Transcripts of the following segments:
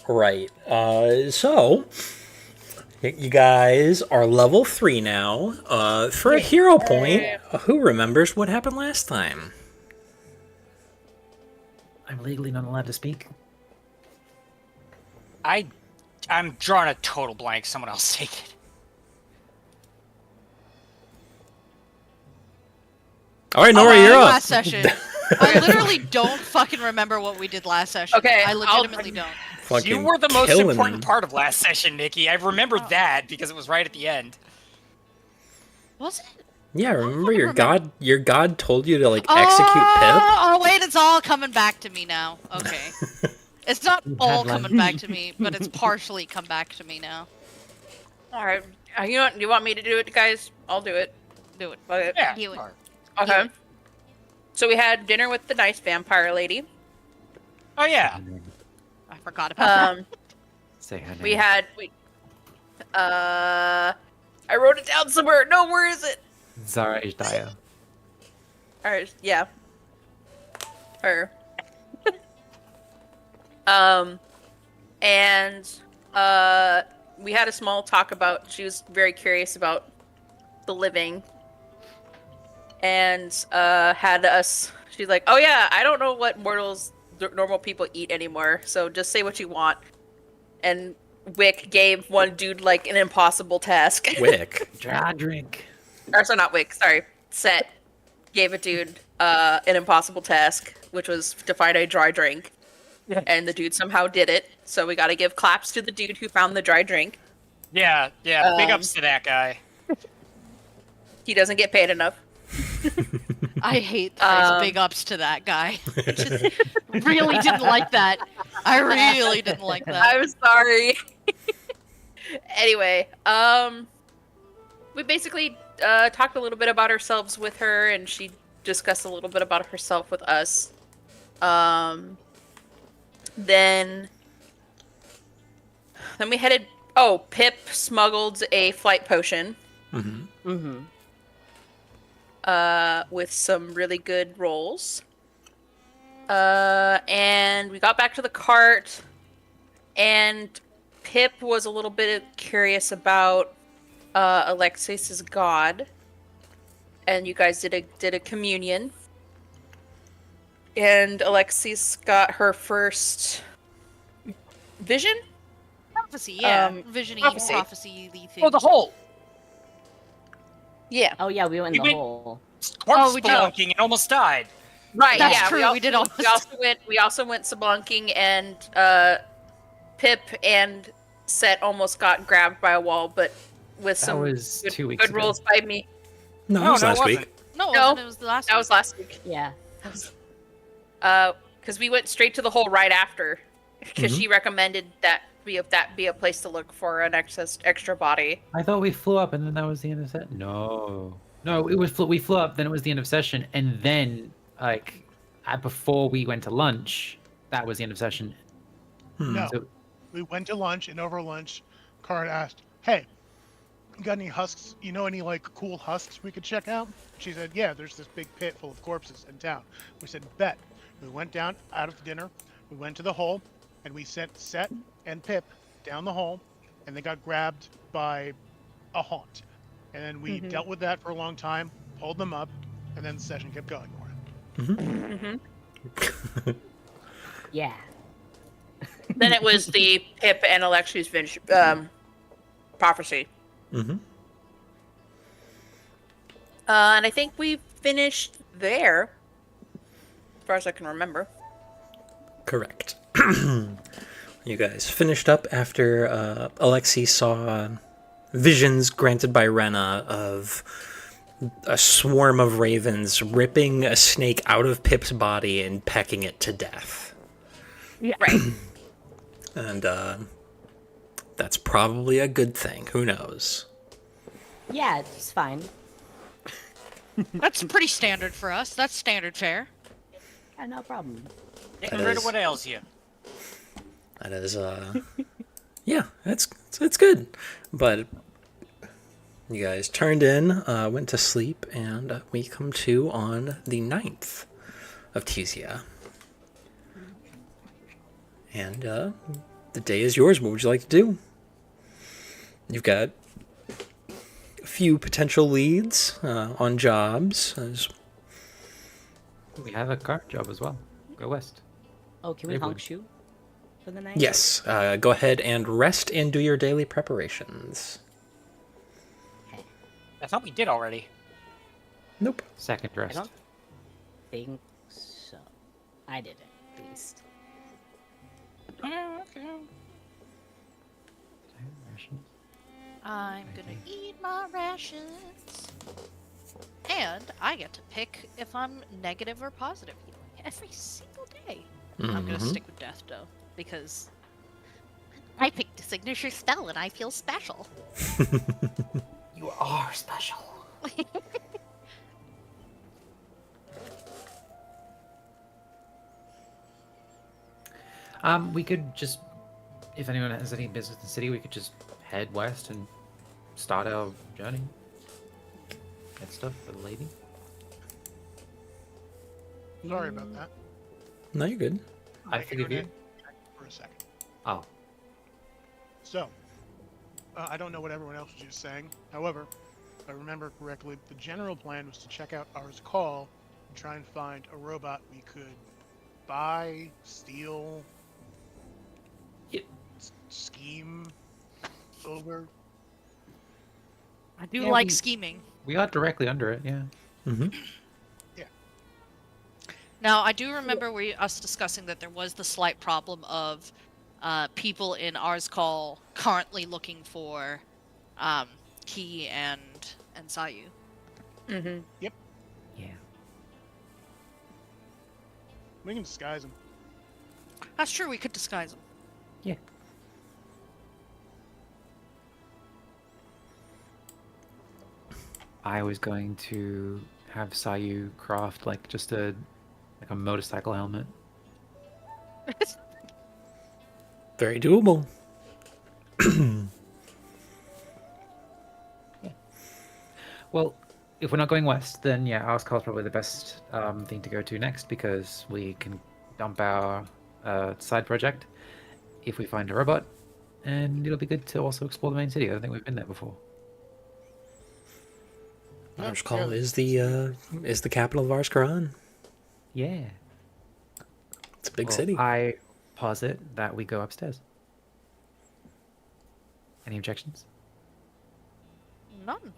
Right. So you guys are level 3 now. For a hero point, who remembers what happened last time? I'm legally not allowed to speak. I'm drawing a total blank. Someone else take it. All right, Nora, you're up. Last session. I literally don't fucking remember what we did last session. Okay, I legitimately don't. You were the most killing important them. part of last session, Nikki. I remember that because it was right at the end. Was it? Yeah, remember your god told you to like execute Pip? Oh wait, it's all coming back to me now. Okay. It's not all coming back to me, but it's partially come back to me now. Alright. You want me to do it, guys? I'll do it. Do it. Okay. Yeah. Do it. Okay. So we had dinner with the nice vampire lady. Oh yeah. I forgot about that. Say her name. I wrote it down somewhere. No, where is it? Zara Hdaya. Alright, yeah. Her. We had a small talk about, she was very curious about the living. And, she's like, oh yeah, I don't know what normal people eat anymore, so just say what you want. And Wick gave one dude, like, an impossible task. Wick. Dry drink. Or, sorry, not Wick, sorry. Set gave a dude, an impossible task, which was to find a dry drink. Yeah. And the dude somehow did it, so we gotta give claps to the dude who found the dry drink. Yeah. Big ups to that guy. He doesn't get paid enough. I hate those big ups to that guy. Just really didn't like that. I really didn't like that. I'm sorry. Anyway, we basically talked a little bit about ourselves with her, and she discussed a little bit about herself with us. Then we headed. Oh, Pip smuggled a flight potion. With some really good rolls. And we got back to the cart, and Pip was a little bit curious about Alexis's god, and you guys did a communion, and Alexis got her first vision. Prophecy, yeah. Vision-y, prophecy-y thing. Oh, the hole. Yeah. Oh yeah, we went in the hole. Corpse we did. spelunking and almost died. Right. That's yeah. true. We did almost. We also went spelunking, and Pip and Set almost got grabbed by a wall, but with some was good, 2 weeks good ago. rolls by me. No, No, it was no, it last wasn't. week. No, it No, wasn't. It was the last. That was last week. Yeah. Because we went straight to the hole right after, because she recommended that be a place to look for an extra body. I thought we flew up and then that was the end of session. No, it was we flew up, then it was the end of session, and then before we went to lunch, that was the end of session. No, So, we went to lunch, and over lunch, Card asked, "Hey, you got any husks? You know any like cool husks we could check out?" She said, "Yeah, there's this big pit full of corpses in town." We said, "Bet." We went down out of dinner. We went to the hole, and we sent Set and Pip down the hole, and they got grabbed by a haunt. And then we dealt with that for a long time, pulled them up, and then the session kept going. Yeah. Then it was the Pip and Alexi's prophecy. And I think we finished there, as far as I can remember. Correct. You guys finished up after Alexi saw visions granted by Rena of a swarm of ravens ripping a snake out of Pip's body and pecking it to death. Yeah. Right. And that's probably a good thing. Who knows? Yeah, it's fine. That's pretty standard for us. That's standard fare. Yeah, no problem. Get rid of what ails you. That is, yeah, it's good. But you guys turned in, went to sleep, and we come to on the 9th of Tesia. And the day is yours. What would you like to do? You've got a few potential leads on jobs. We have a cart job as well. Go west. Oh, can we Maybe. honk shoe for the night? Yes, go ahead and rest and do your daily preparations. I thought we did already. Nope. Second I rest. don't think so. I did it, at least. I'm gonna eat my rations. And I get to pick if I'm negative or positive healing every single day. I'm gonna Mhm. stick with death though, because I picked a signature spell and I feel special. You are special. We could just, if anyone has any business in the city, we could just head west and start our journey. Get stuff for the lady. Sorry about that. No, you're good. I forgive you. For a second. Oh, So, I don't know what everyone else was just saying. However, if I remember correctly, the general plan was to check out Ars Call and try and find a robot we could buy, steal, Yeah. scheme over. I do Yeah, like we- scheming. we got directly under it. Yeah. Mm-hmm. Now, I do remember us discussing that there was the slight problem of people in Ars Call currently looking for Key and Sayu. Mm-hmm. Yeah. We can disguise them. That's true, we could disguise them. Yeah. I was going to have Sayu craft like just a motorcycle helmet. Very doable. Well, if we're not going west, then yeah, Arscall is probably the best thing to go to next because we can dump our side project if we find a robot, and it'll be good to also explore the main city. I don't think we've been there before. Ars Call is the capital of Ars-Karan. Yeah. It's a big Well, city. I posit that we go upstairs. Any objections? None.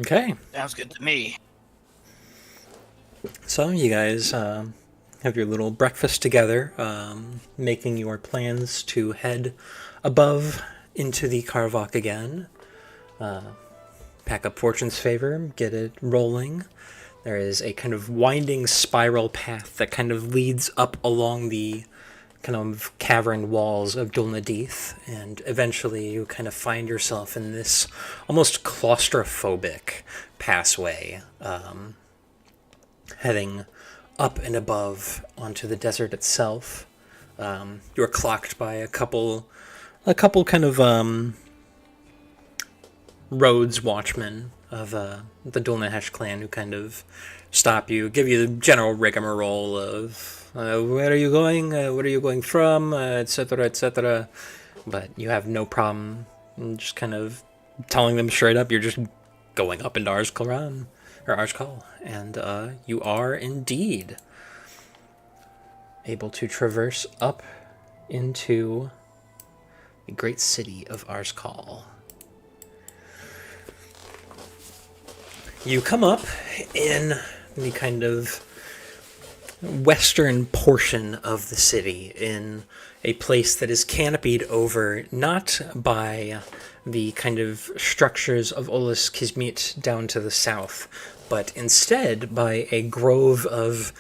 Okay. Sounds good to me. So you guys have your little breakfast together, making your plans to head above into the Karvok again. Pack up Fortune's Favor, get it rolling. There is a kind of winding spiral path that kind of leads up along the kind of cavern walls of Dulna Diith, and eventually you kind of find yourself in this almost claustrophobic passway, heading up and above onto the desert itself. You're clocked by a couple kind of roads watchmen of the Dulnahesh clan who kind of stop you, give you the general rigmarole of where are you going, where are you going from, etc., etc. But you have no problem just kind of telling them straight up you're just going up into Ars-Karan, or Ars-Kal, and you are indeed able to traverse up into the great city of Ars-Kal. You come up in the kind of western portion of the city, in a place that is canopied over not by the kind of structures of Olis Kismet down to the south, but instead by a grove of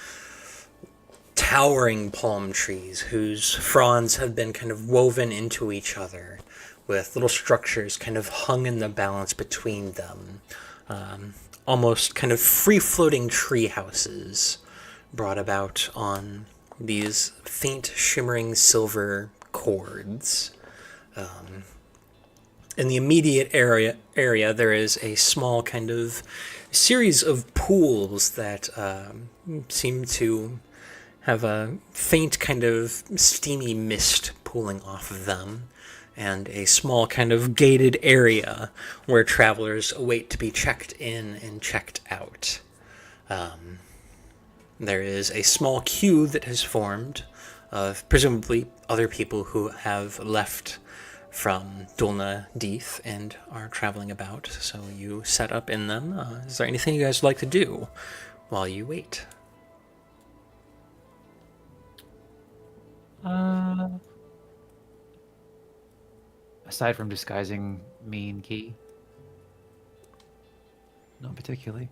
towering palm trees whose fronds have been kind of woven into each other, with little structures kind of hung in the balance between them. Almost kind of free-floating tree houses brought about on these faint shimmering silver cords. In the immediate area there is a small kind of series of pools that seem to have a faint kind of steamy mist pooling off of them, and a small kind of gated area where travelers await to be checked in and checked out. There is a small queue that has formed of presumably other people who have left from Dulna, Diith, and are traveling about, so you set up in them. Is there anything you guys would like to do while you wait? Aside from disguising me and Key, not particularly.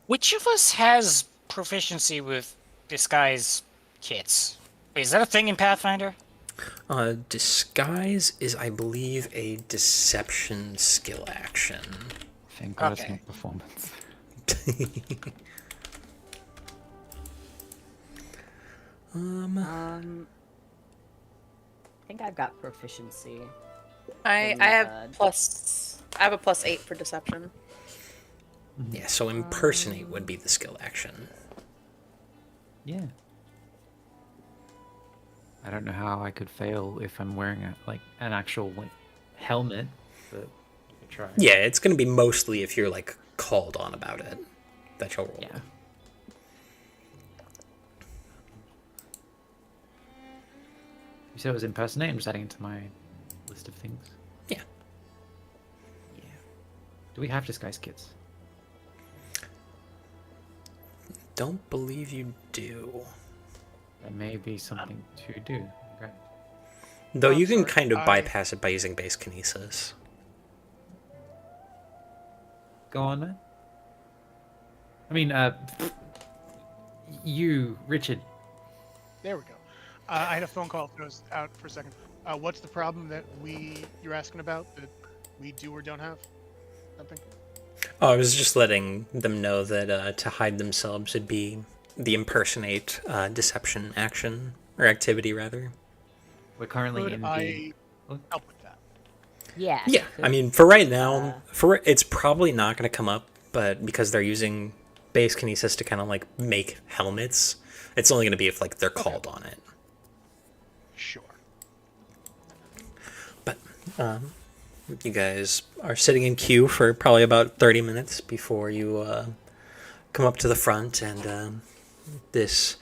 Which of us has proficiency with disguise kits? Wait, is that a thing in Pathfinder? Disguise is, I believe, a deception skill action. Thank God it's Okay. not performance. I think I've got proficiency. I have a +8 for deception. Yeah, so impersonate would be the skill action. Yeah. I don't know how I could fail if I'm wearing an actual helmet, but you could try. Yeah, it's going to be mostly if you're, called on about it that you'll roll. Yeah. You said it was impersonate? I'm just adding it to my list of things. Yeah. Yeah. Do we have disguise kits? Don't believe you do. There may be something to do. Great. Though I'm you can sorry, kind of I- bypass it by using base kinesis. Go on, man. I mean, you, Richard. There we go. I had a phone call that was out for a second. What's the problem that you're asking about that we do or don't have? Something? Oh, I was just letting them know that to hide themselves would be the impersonate deception action, or activity, rather. We're currently Could in I the. help with that? Yeah. Yeah, I mean, for right now, it's probably not going to come up, but because they're using base kinesis to kind of make helmets, it's only going to be if they're called on it. Sure. But you guys are sitting in queue for probably about 30 minutes before you come up to the front, and this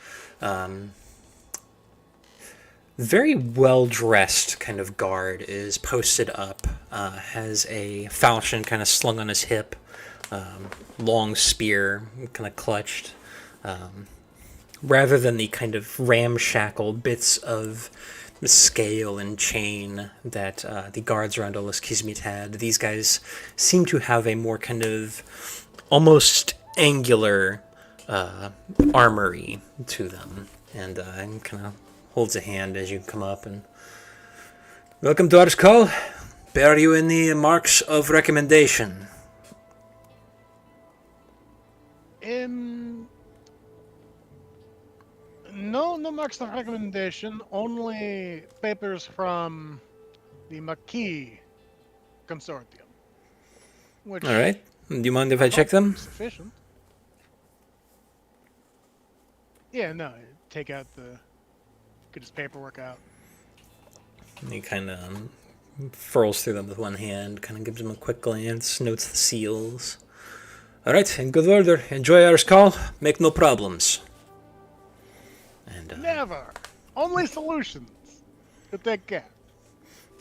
very well-dressed kind of guard is posted up, has a falchion kind of slung on his hip, long spear kind of clutched, rather than the kind of ramshackle bits of scale and chain that the guards around Olis Kismet had. These guys seem to have a more kind of almost angular armory to them, and kind of holds a hand as you come up and welcome to our call. Bear you any marks of recommendation? No marks of recommendation. Only papers from the Maquis Consortium. Which All right. Do you mind if I check them? sufficient. Yeah, no. Take out get his paperwork out. He kind of furls through them with one hand, kind of gives them a quick glance, notes the seals. All right, in good order. Enjoy our call. Make no problems. And Never. Only solutions. To take care.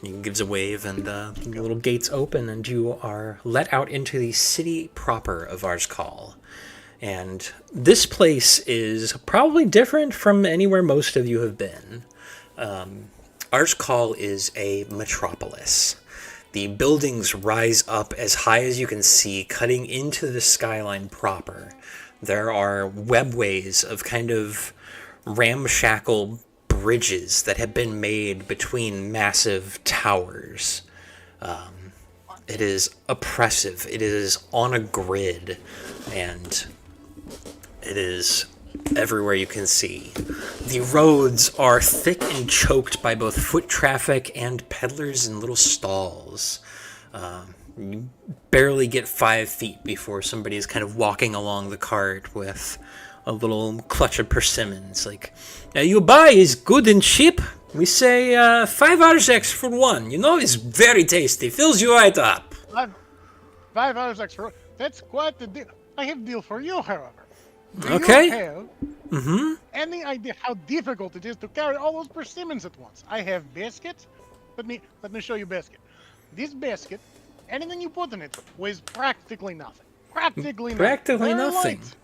he gives a wave, and the little gates open, and you are let out into the city proper of Arskal. And this place is probably different from anywhere most of you have been. Arskal is a metropolis. The buildings rise up as high as you can see, cutting into the skyline proper. There are webways of kind of ramshackle bridges that have been made between massive towers. It is oppressive. It is on a grid, and it is everywhere you can see. The roads are thick and choked by both foot traffic and peddlers in little stalls. You barely get 5 feet before somebody is kind of walking along the cart with a little clutch of persimmons. Like, you buy is good and cheap. We say 5 arzex for one. You know, it's very tasty. Fills you right up. 5 hours extra. That's quite the deal. I have a deal for you, however. Do Okay. you have Mm-hmm. any idea how difficult it is to carry all those persimmons at once? I have basket. Let me show you basket. This basket, anything you put in it, weighs practically nothing. Practically Practically Very nothing. light.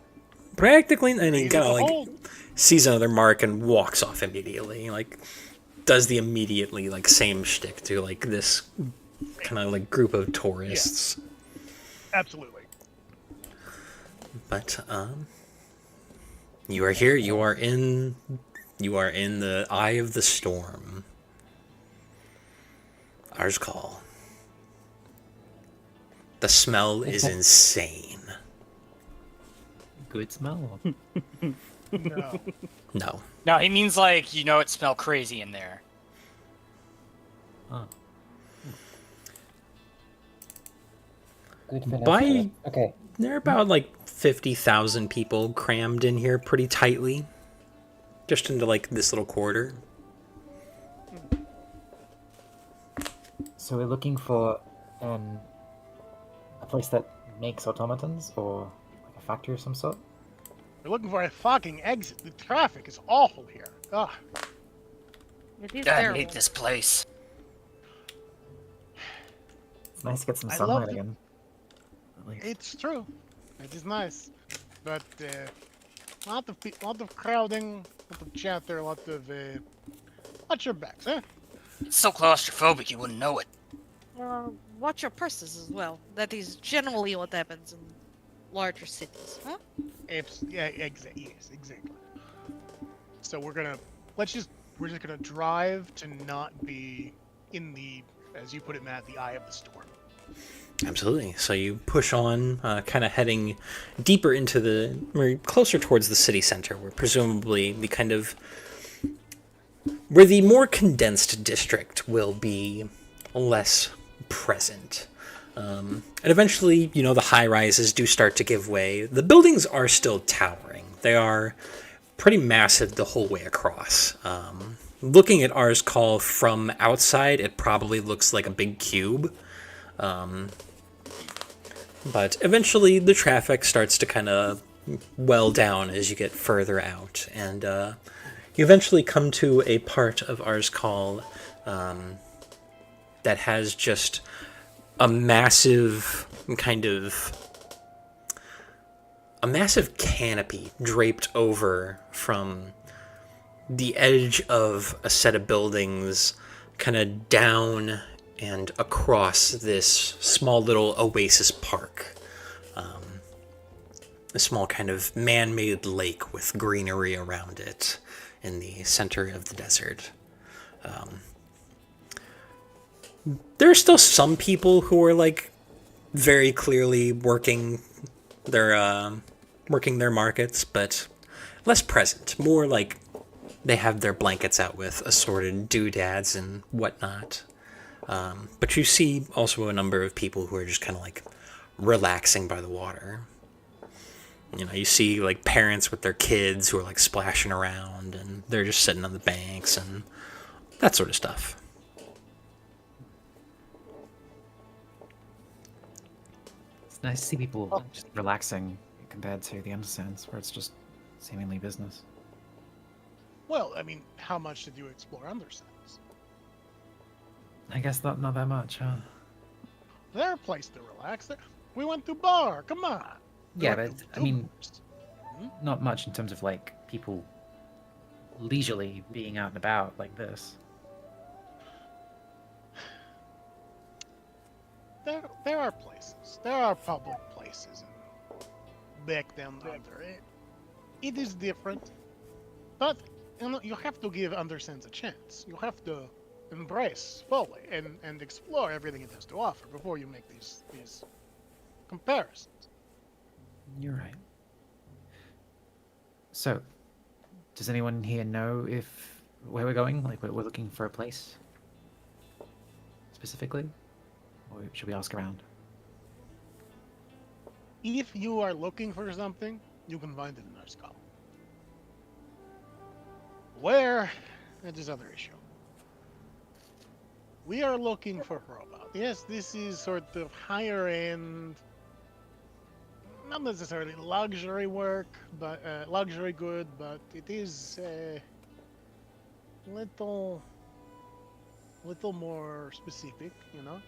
Practically, and he Easy kind to of like hold. sees another mark and walks off immediately. Like, does the immediately like same shtick to like this kind of like group of tourists. Absolutely. But you are here. You are in the eye of the storm. Ours call. The smell is insane. Good smell. No. No. No, he means like, you know, it smelled crazy in there. Oh. By Okay. there are about like 50,000 people crammed in here pretty tightly, just into like this little quarter. So we're looking for a place that makes automatons, or like a factory of some sort. We're looking for a fucking exit. The traffic is awful here. Ugh. It is I terrible. hate this place. It's nice to get some I sunlight love it. again. At least. It's true. It is nice, but lot of crowding, lot of chatter, lot of watch your backs, eh? It's so claustrophobic you wouldn't know it. Watch your purses as well. That is generally what happens in larger cities, huh? Yes, exactly. So we're just gonna drive to not be in the, as you put it, Matt, the eye of the storm. Absolutely. So you push on, kind of heading deeper into or closer towards the city center, where presumably where the more condensed district will be less present. And eventually, the high rises do start to give way. The buildings are still towering. They are pretty massive the whole way across. Looking at ours call from outside, it probably looks like a big cube. But eventually the traffic starts to kind of well down as you get further out. And you eventually come to a part of ours call that has just a massive canopy draped over from the edge of a set of buildings kind of down and across this small little oasis park. A small kind of man-made lake with greenery around it in the center of the desert. There are still some people who are like very clearly working their markets, but less present. More like they have their blankets out with assorted doodads and whatnot. But you see also a number of people who are just kind of like relaxing by the water. You see like parents with their kids who are like splashing around, and they're just sitting on the banks and that sort of stuff. It's nice to see people just relaxing compared to the Undersands, where it's just seemingly business. Well, I mean, how much did you explore Undersands? I guess not that much, huh? They're a place to relax. We went to bar. Come on. Yeah, We but went to I mean, Dulna's. not much in terms of like people leisurely being out and about like this. There are places. There are public places back down under. It is different, but you have to give Undersands a chance. You have to embrace fully and explore everything it has to offer before you make these comparisons. You're right. So, does anyone here know where we're going? Like, we're looking for a place specifically, or should we ask around? if you are looking for something, you can find it in our skull. Where? That is other issue. We are looking for robot. Yes, this is sort of higher end, not necessarily luxury work, but luxury good, but it is little more specific, you know.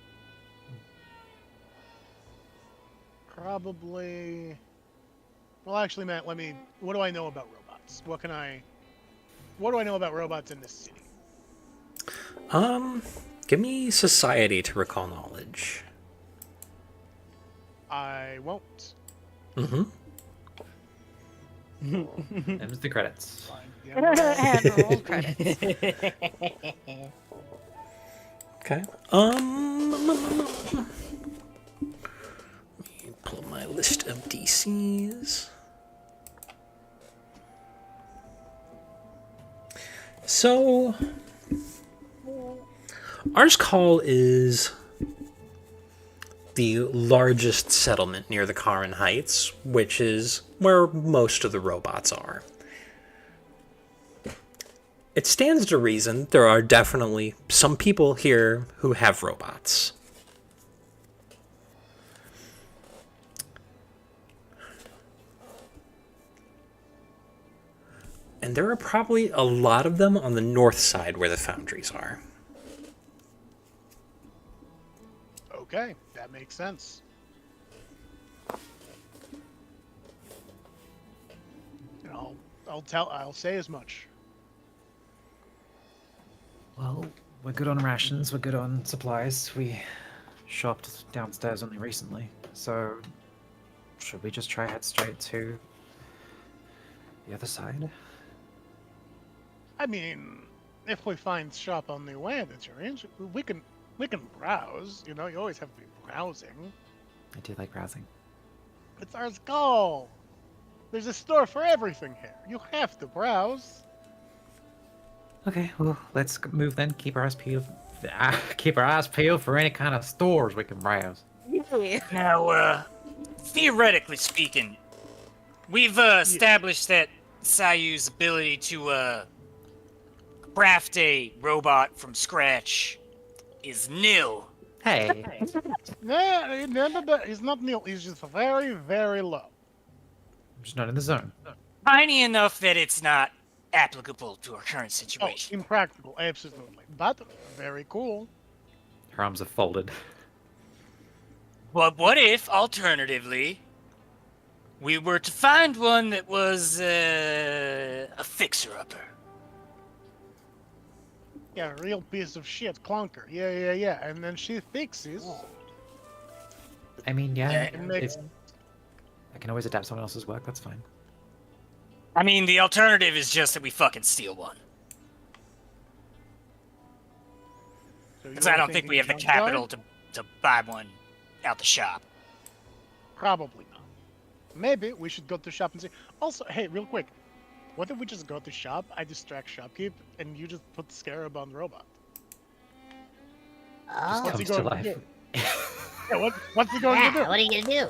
Probably. Well, actually, Matt, let me. What do I know about robots? What do I know about robots in this city? Give me society to recall knowledge. I won't. Mm-hmm. Them's the credits. And roll credits. Okay. Let me pull up my list of DCs. So, Ars Call is the largest settlement near the Karin Heights, which is where most of the robots are. It stands to reason there are definitely some people here who have robots. And there are probably a lot of them on the north side where the foundries are. Okay, that makes sense. And I'll say as much. Well, we're good on rations, we're good on supplies. We shopped downstairs only recently, so should we just try head straight to the other side? I mean, if we find shop on the way that you're in, we can browse. You know, you always have to be browsing. I do like browsing. It's our skull. There's a store for everything here. You have to browse. Okay, well, let's move then. Keep our eyes peeled. Keep our eyes peeled for any kind of stores we can browse. Now, theoretically speaking, we've established that Sayu's ability to craft a robot from scratch is nil. Hey, Yeah, it's not nil. It's just very, very low. I'm just not in the zone. Tiny enough that it's not applicable to our current Oh, situation. impractical, absolutely. But very cool. Her arms are folded. But what if, alternatively, we were to find one that was a fixer-upper? Yeah, real piece of shit, clunker. Yeah. And then she fixes. I mean, yeah, It makes I can always adapt someone else's work. That's fine. I mean, the alternative is just that we fucking steal one. So Because you're I don't think thinking we have the junkyard? capital to buy one out the shop. Probably not. Maybe we should go to shop and see. Also, hey, real quick, what if we just go to shop? I distract shopkeep, and you just put the scarab on the robot. Oh, What's he Comes to going to life. do? Yeah, what's he going to do? yeah, what are you gonna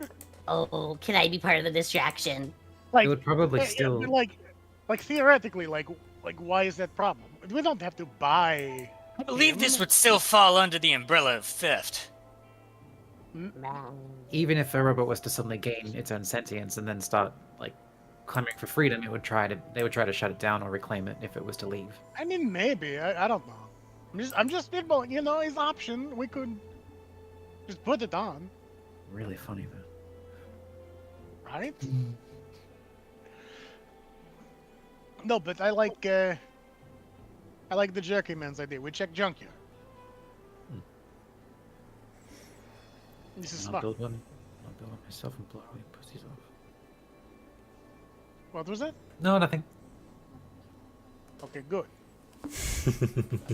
do? Oh, can I be part of the distraction? Like, It would probably yeah, still. but like theoretically, like why is that problem? We don't have to buy. I believe this him. would still fall under the umbrella of theft. Even if a robot was to suddenly gain its own sentience and then start like clamoring for freedom, they would try to shut it down or reclaim it if it was to leave. I mean, maybe. I don't know. I'm just spitballing. You know, his option. We could just put it on, Really funny though. right? No, but I like the Jerky Man's idea. We check junkyard. This is I'll smart. build one. I'll build one myself and blow away pussies off. What was it? No, nothing. Okay, good.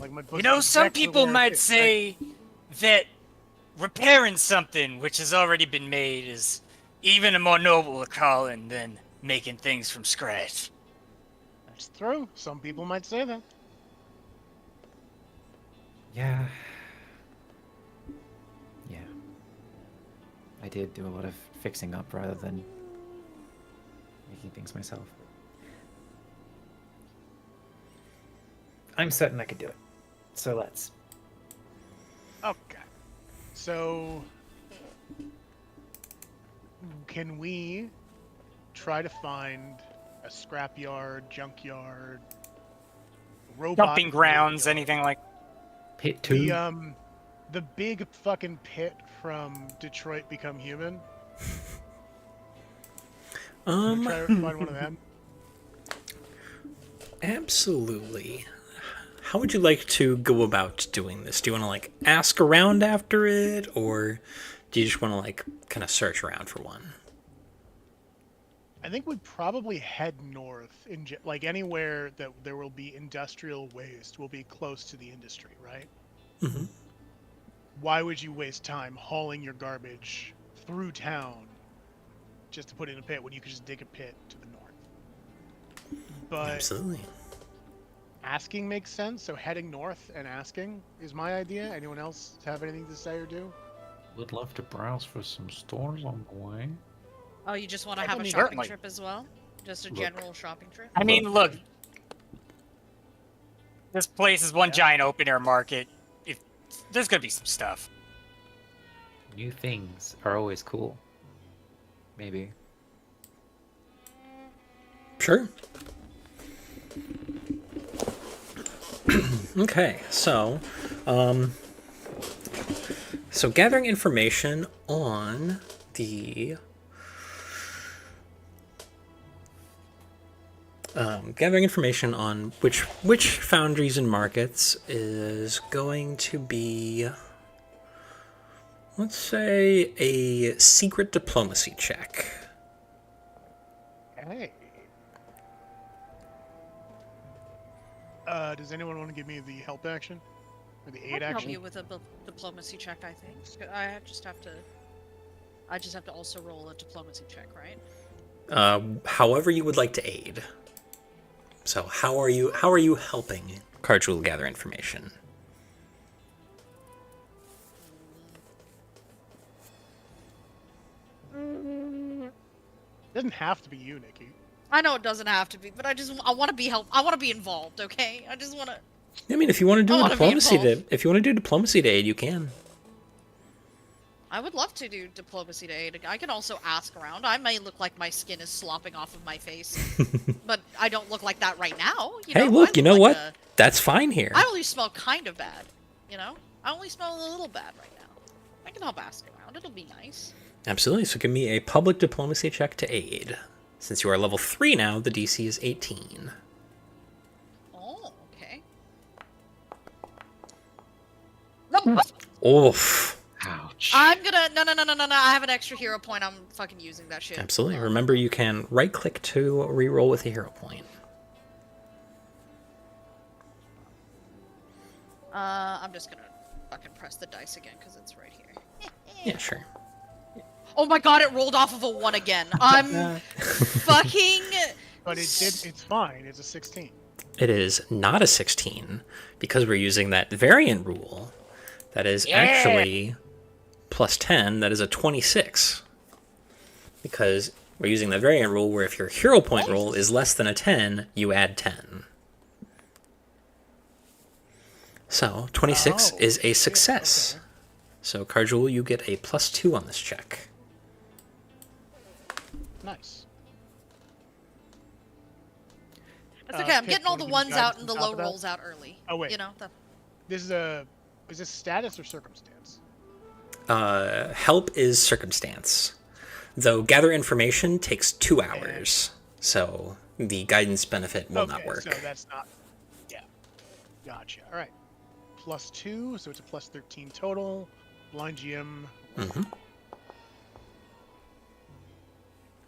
Like my You know, pussy's some exactly people where it might is. say that repairing something which has already been made is even a more noble calling than making things from scratch. That's true. Some people might say that. Yeah. Yeah. I did do a lot of fixing up rather than making things myself. I'm certain I could do it. So let's. Okay. So, can we try to find a scrapyard, junkyard, robot Dumping grounds, anything like. Pit 2. The big fucking pit from Detroit Become Human? Try to find one of them. Absolutely. How would you like to go about doing this? Do you want to like ask around after it, or do you just want to like kind of search around for one? I think we'd probably head north like anywhere that there will be industrial waste will be close to the industry, right? Mm-hmm. Why would you waste time hauling your garbage through town just to put it in a pit when you could just dig a pit to the north? But Absolutely. asking makes sense, so heading north and asking is my idea. Anyone else have anything to say or do? Would love to browse for some stores on the way. Oh, you just want to I have a mean, shopping certainly. trip as well? Just a Look. general shopping trip? I mean, look. This place is one giant open air market. If there's gonna be some stuff. New things are always cool. Maybe. Sure. Okay, so gathering information on the which foundries and markets is going to be, let's say, a secret diplomacy check. Hey. Does anyone want to give me the help action? Or the I aid can help action? you with a diplomacy check, I think. I just have to also roll a diplomacy check, right? However you would like to aid. So how are you helping Cardjewel gather information? It doesn't have to be you, Nikki. I know it doesn't have to be, but I want to be I want to be involved, okay? I just want to. I mean, if you want to I do wanna be diplomacy to involved. if you want to do diplomacy to aid, you can. I would love to do diplomacy to aid. I can also ask around. I may look like my skin is slopping off of my face, but I don't look like that right now. Hey, I look, you know like what? a- That's fine here. I only smell kind of bad, I only smell a little bad right now. I can help ask around. It'll be nice. Absolutely. So give me a public diplomacy check to aid. Since you are level 3 now, the DC is 18. Oh, okay. Oof. Ouch. I'm gonna no. I have an extra hero point. I'm fucking using that shit. Absolutely. Remember, you can right-click to reroll with a hero point. I'm just gonna fucking press the dice again because it's right here. Yeah, sure. Oh my god, it rolled off of a 1 again. I'm fucking. But it's fine. It's a 16. It is not a 16 because we're using that variant rule. That is actually plus 10. That is a 26. Because we're using the variant rule where if your hero point roll is less than a 10, you add 10. So 26 Oh, is a shit, success. okay. So Cardjewel, you get a plus 2 on this check. Nice. That's okay. I'm Pip, getting all wanna the give me ones guidance out and the on top low of that? rolls out early. Oh, wait. Is this status or circumstance? Help is circumstance. Though gather information takes 2 hours. So the guidance benefit will not work. So that's not. Yeah. Gotcha. All right. Plus 2, so it's a plus 13 total. Blind GM. Mm-hmm.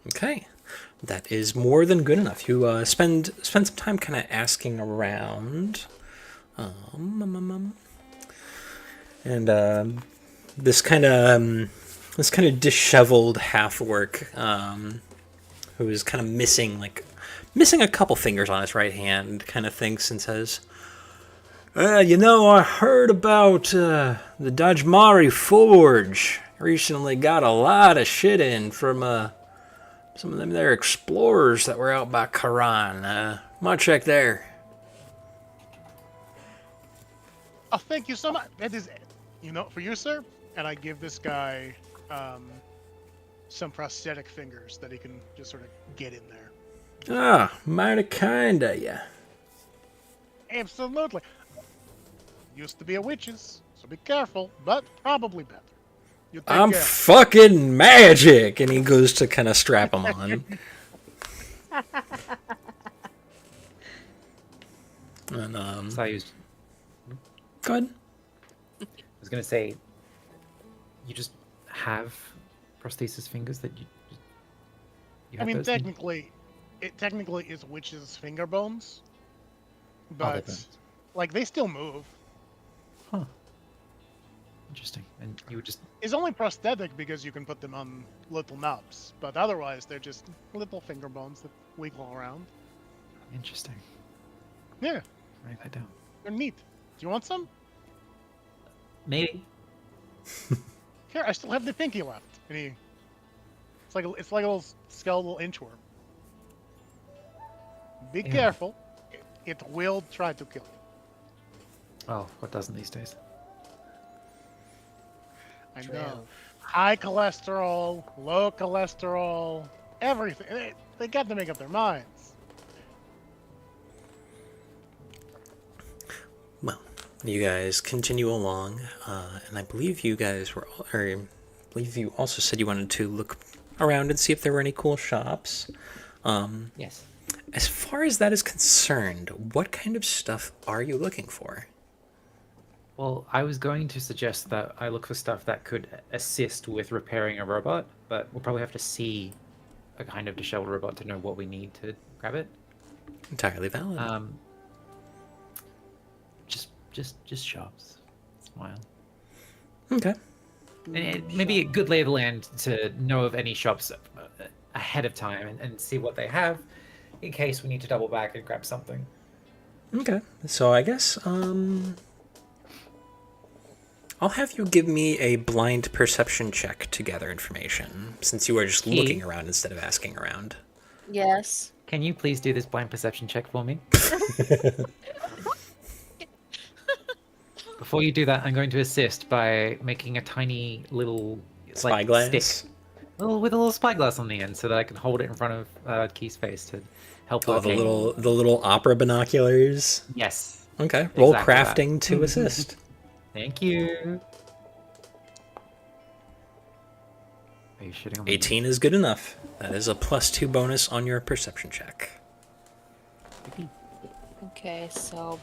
Okay, that is more than good enough. You spend some time kind of asking around, and this kind of disheveled half orc who is kind of missing a couple fingers on his right hand, kind of thinks and says, I heard about the Dajmari Forge. recently got a lot of shit in from some of them there explorers that were out by Karan. Might check there. Oh, thank you so much. That is, for you, sir. And I give this guy some prosthetic fingers that he can just sort of get in there. Ah, mighty kind of ya. Absolutely. Used to be a witch's, so be careful, but probably better. You take I'm care. fucking magic! And he goes to kind of strap him on. And, So I used. go ahead. I was gonna say, you just have prosthesis fingers that you. I have mean, those things? it technically is witch's finger bones, Oh, but they're bones. like they still move. Huh. Interesting. And you would just. It's only prosthetic because you can put them on little knobs, but otherwise they're just little finger bones that wiggle around. Interesting. Yeah, Write that down. they're neat. Do you want some? Maybe. Here, I still have the pinky left. And it's like a little skeletal inchworm. Be Ew. careful. It will try to kill you. Oh, what doesn't these days? I True. know. High cholesterol, low cholesterol, everything. They got to make up their minds. Well, you guys continue along, and I believe you guys were, or I believe you also said you wanted to look around and see if there were any cool shops. Yes. As far as that is concerned, what kind of stuff are you looking for? Well, I was going to suggest that I look for stuff that could assist with repairing a robot, but we'll probably have to see a kind of disheveled robot to know what we need to grab it. Entirely valid. Just shops. Smile. Okay. And maybe a good lay of the land to know of any shops ahead of time and see what they have in case we need to double back and grab something. Okay. So I guess, I'll have you give me a blind perception check to gather information, since you are just Key. looking around instead of asking around. Yes. Can you please do this blind perception check for me? Before you do that, I'm going to assist by making a tiny little Spyglass? stick, with a little spyglass on the end, so that I can hold it in front of Key's face to help. Oh, the locate. little opera binoculars. Yes. Okay. Roll Exactly that. crafting to assist. Thank you. Are you shitting on me? 18 is good enough. That is a +2 bonus on your perception check. Okay, so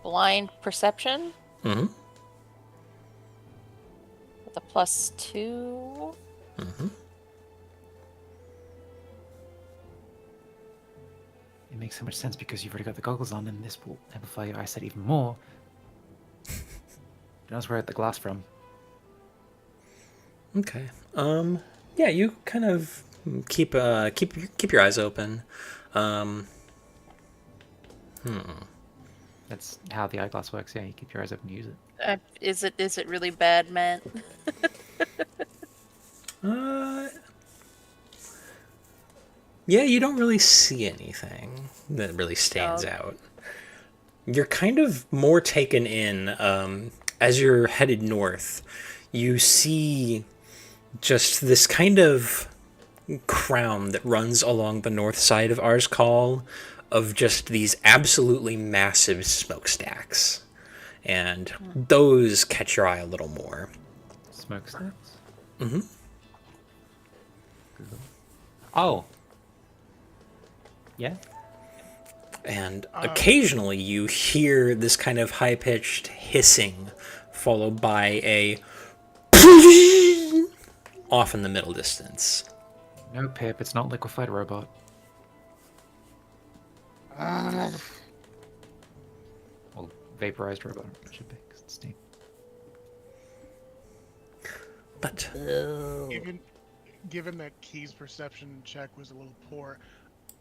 blind perception Mm-hmm. with a +2. Mm-hmm. It makes so much sense because you've already got the goggles on, and this will amplify your eyesight even more. Knows where I had the glass from. Okay. Yeah, you kind of keep your eyes open. That's how the eyeglass works. Yeah, you keep your eyes open to use it. Is it really bad, man? Yeah, you don't really see anything that really stands out. You're kind of more taken in, as you're headed north. You see just this kind of crown that runs along the north side of Arzkal of just these absolutely massive smokestacks. And those catch your eye a little more. Smokestacks? Mm-hmm. Oh. Yeah? And occasionally you hear this kind of high-pitched hissing followed by a off in the middle distance. No, Pip, it's not liquefied robot. Well, vaporized robot should be, 'cause it's steam. But Given that Key's perception check was a little poor,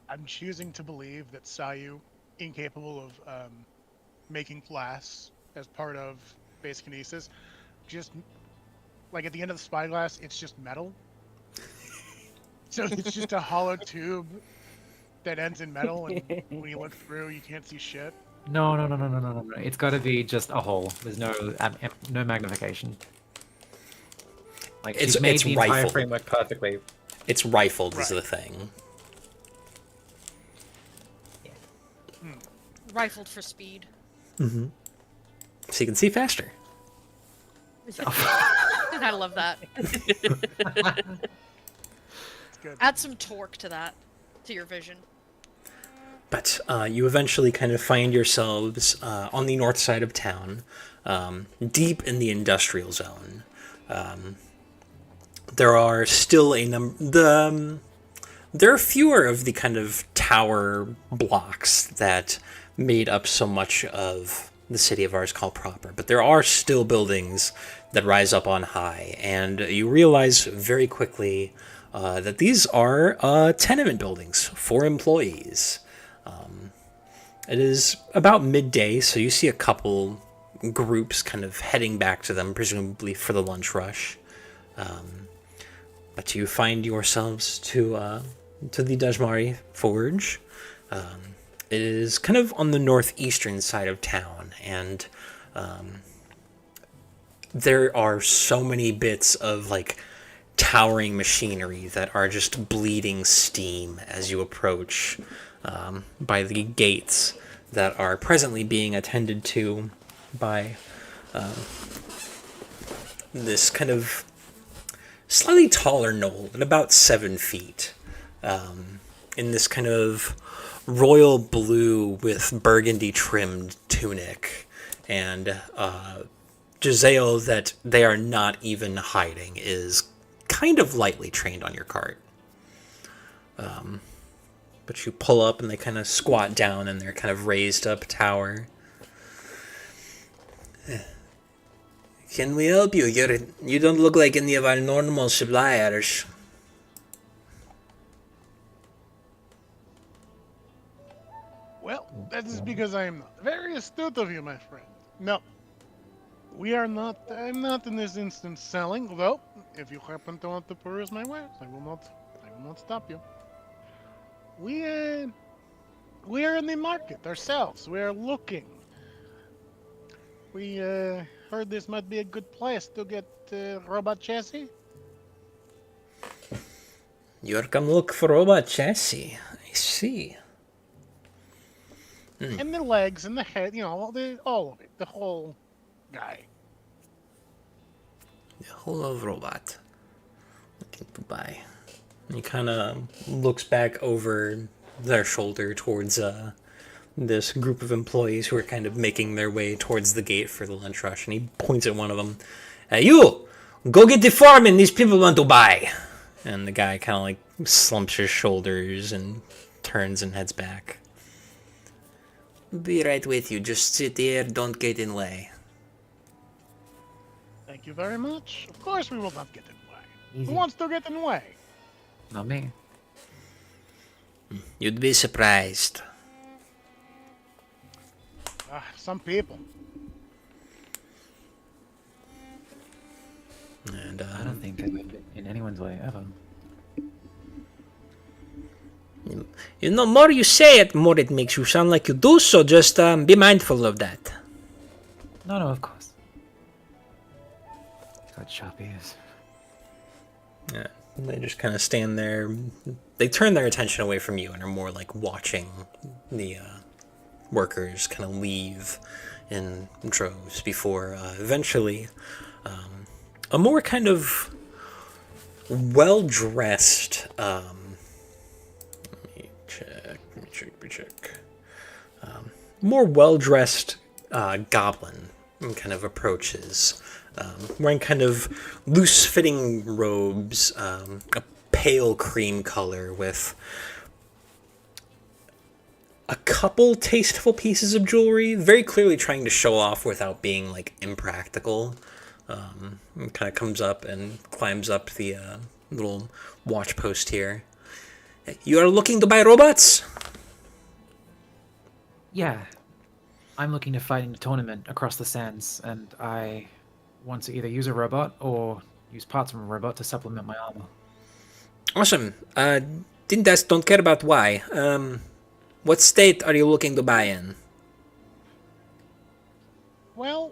I'm choosing to believe that Sayu, incapable of making glass as part of base kinesis, just like at the end of the spyglass, it's just metal. So it's just a hollow tube that ends in metal, and when you look through, you can't see shit. No. It's got to be just a hole. There's no magnification. Like she's made the entire rifled. framework perfectly. It's rifled is Right. the thing. Rifled for speed. Mm-hmm. So you can see faster. I love that. It's good. Add some torque to that, to your vision. But you eventually kind of find yourselves on the north side of town, deep in the industrial zone. There are still there are fewer of the kind of tower blocks that made up so much of the city of Arzkal proper, but there are still buildings that rise up on high, and you realize very quickly that these are tenement buildings for employees. It is about midday, so you see a couple groups kind of heading back to them, presumably for the lunch rush. But you find yourselves to the Dajmari Forge. It is kind of on the northeastern side of town, and there are so many bits of like towering machinery that are just bleeding steam as you approach by the gates that are presently being attended to by this kind of slightly taller knoll at about 7 feet, in this kind of royal blue with burgundy trimmed tunic, and Giselle that they are not even hiding is kind of lightly trained on your cart. But you pull up and they kind of squat down in their kind of raised up tower. Can we help you? You don't look like any of our normal suppliers. Well, that is because I am not. Very astute of you, my friend. No. We are not, I'm not in this instance selling, though, if you happen to want to peruse my wares, I will not stop you. We are in the market ourselves. We are looking. We heard this might be a good place to get robot chassis. You're come look for robot chassis. I see. And the legs and the head, all of it, the whole guy. The whole of robot. Looking to buy. And he kind of looks back over their shoulder towards this group of employees who are kind of making their way towards the gate for the lunch rush, and he points at one of them. Hey, you! Go get the foreman, these people want to buy! And the guy kind of like slumps his shoulders and turns and heads back. Be right with you, just sit there, don't get in way. Thank you very much. Of course we will not get in the way. Easy. Who wants to get in the way? Not me. You'd be surprised. Some people. And I don't think I've been in anyone's way ever. you know, more you say it, more it makes you sound like you do, so just be mindful of that. No, of course. Got sharp ears. Yeah, they just kind of stand there. They turn their attention away from you and are more like watching the workers kind of leave in droves before eventually a more kind of well-dressed let me check more well-dressed goblin kind of approaches, wearing kind of loose-fitting robes, a pale cream color with a couple tasteful pieces of jewelry, very clearly trying to show off without being like impractical. Kind of comes up and climbs up the little watch post here. You are looking to buy robots? Yeah. I'm looking to fight in a tournament across the sands, and I want to either use a robot or use parts from a robot to supplement my armor. Awesome. Dindas don't care about why. What state are you looking to buy in? Well,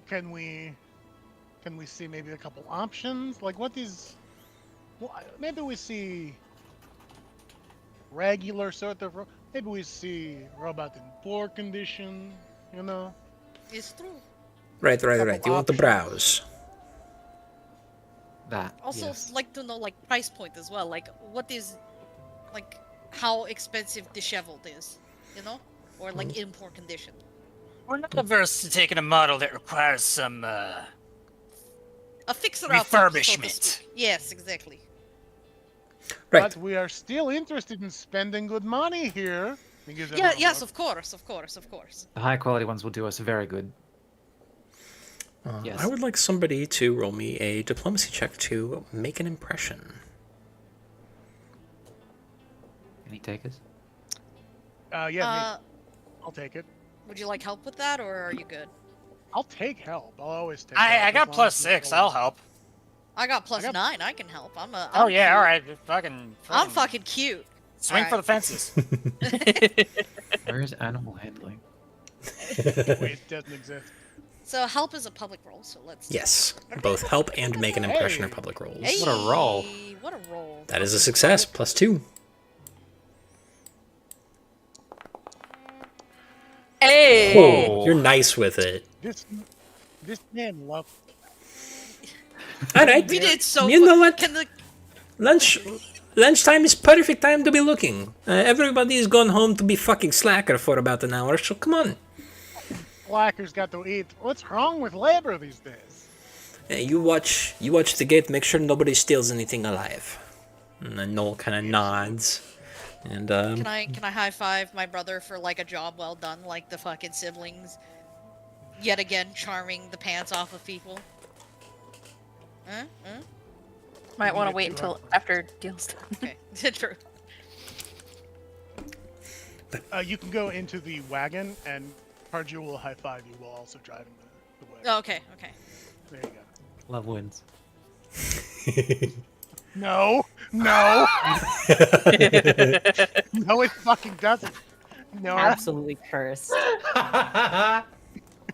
can we see maybe a couple options? Like what is? Well, maybe we see regular sort of. Maybe we see robot in poor condition. You know. It's true. Right. You want to browse. That. Also, yes. like to know like price point as well. Like what is, like how expensive disheveled is, you know, or like in poor condition. We're not averse to taking a model that requires some A fixer up. So to refurbishment. speak. Yes, exactly. Right. But we are still interested in spending good money here. Because Yeah. Yes. Of course. The high quality ones will do us very good. Yes. I would like somebody to roll me a diplomacy check to make an impression. Any takers? Yeah, me. I'll take it. Would you like help with that, or are you good? I'll take help. I'll always take. I help, got as long as +6. it's I'll help. I got plus got- 9. I can help. Oh I'm yeah, cute. all right. Fucking. I'm fucking cute. Swing for the fences. Where is animal handling? Wait, it doesn't exist. So help is a public role. So let's. Yes, both help and make an impression are Hey. public rolls. Hey, What a roll. What a roll. That is a success, +2. Hey! Oh, you're nice with it. This man loves. All right. We did so. You know fu- what? Can the Lunchtime is perfect time to be looking. Everybody is gone home to be fucking slacker for about an hour, so come on. Slackers got to eat. What's wrong with labor these days? You watch the gate, make sure nobody steals anything alive. And then Noel kind of nods. And can I high five my brother for like a job well done, like the fucking siblings, yet again charming the pants off of people. Huh? Huh? Might want to Yeah, wait too until after deal's done. Okay, true. You can go into the wagon, and Parju will high five you while also driving the wagon. Oh, okay. There you go. Love wins. No, no, no, it fucking doesn't. Nora, Absolutely cursed.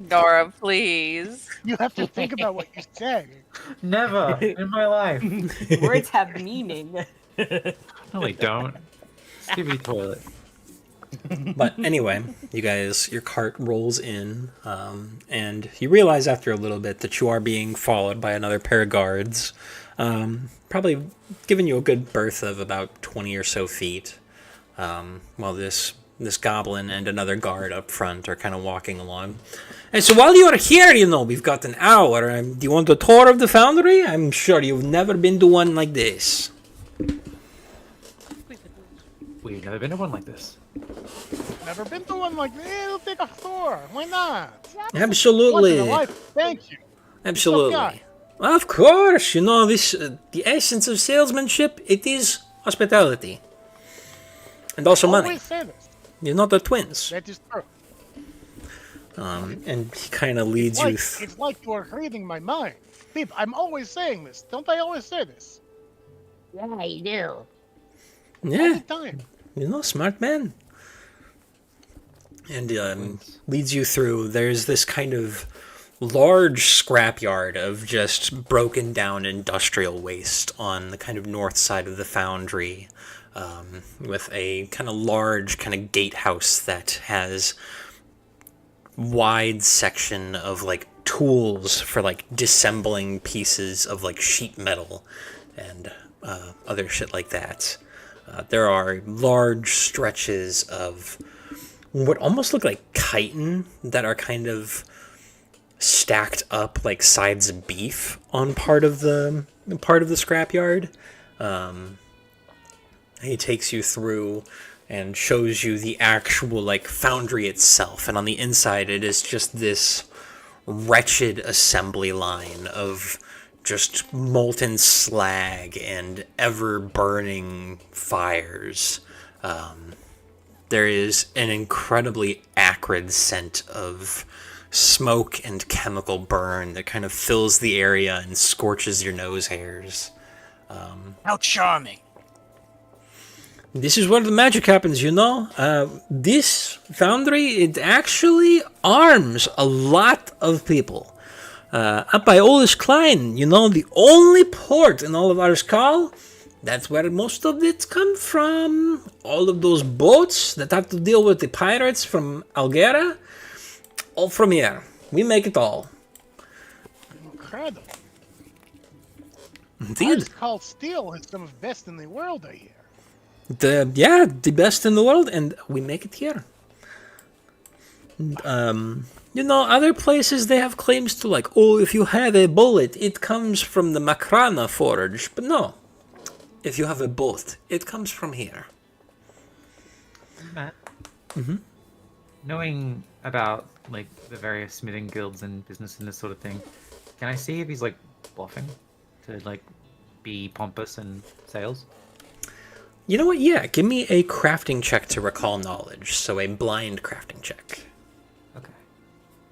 Nora, please. you have to think about what you say. Never in my life. Words have meaning. No, they don't. Skibby toilet. But anyway, you guys, your cart rolls in, and you realize after a little bit that you are being followed by another pair of guards, probably giving you a good berth of about 20 or so feet, while this goblin and another guard up front are kind of walking along. And so while you are here, we've got an hour. Do you want a tour of the foundry? I'm sure you've never been to one like this. We've never been to one like this. Never been to one like this. It'll take a tour. Why not? Once in Absolutely. a life. Thank you. Absolutely. guy. Of course, this the essence of salesmanship, it is hospitality. And also money. Always say this. You're not the twins. That is true. And he kind of leads you It's like you are reading my mind. Beep, I'm always saying this. Don't I always say this? Yeah, you do. Yeah, All the time. smart man. And leads you through. There's this kind of large scrapyard of just broken down industrial waste on the kind of north side of the foundry, with a kind of large kind of gatehouse that has wide section of like tools for like disassembling pieces of like sheet metal and other shit like that. There are large stretches of what almost look like chitin that are kind of stacked up like sides of beef on part of the scrapyard. He takes you through and shows you the actual like foundry itself, and on the inside it is just this wretched assembly line of just molten slag and ever burning fires. There is an incredibly acrid scent of smoke and chemical burn that kind of fills the area and scorches your nose hairs. How charming. This is where the magic happens, you know? This foundry, it actually arms a lot of people. Up by Olish Klein, you know, the only port in all of Arskal, that's where most of it comes from. All of those boats that have to deal with the pirates from Algera, all from here. We make it all. Incredible. Indeed. It's called steel is some of the best in the world, I hear. The best in the world, and we make it here. You know, other places they have claims to like, oh, if you have a bullet, it comes from the Makrana forge. But no, if you have a bolt, it comes from here. Matt. Knowing about like the various smithing guilds and business and this sort of thing, can I see if he's like bluffing to like be pompous and sales? You know what? Yeah, give me a crafting check to recall knowledge. So a blind crafting check. Okay,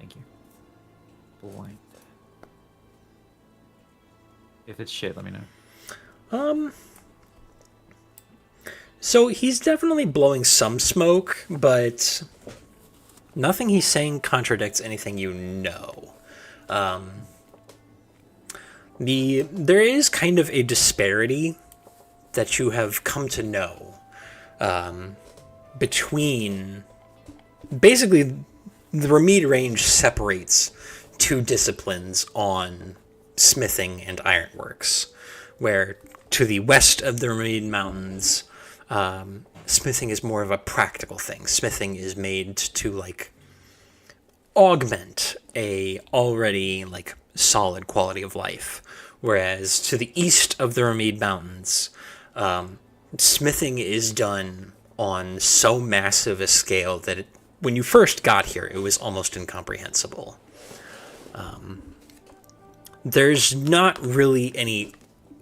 thank you. Blind. If it's shit, let me know. So he's definitely blowing some smoke, but nothing he's saying contradicts anything you know. There is kind of a disparity that you have come to know between... Basically, the Remede Range separates two disciplines on smithing and ironworks, where to the west of the Remede Mountains, smithing is more of a practical thing. Smithing is made to, like, augment a already, like, solid quality of life. Whereas to the east of the Remede Mountains, smithing is done on so massive a scale that when you first got here, it was almost incomprehensible. There's not really any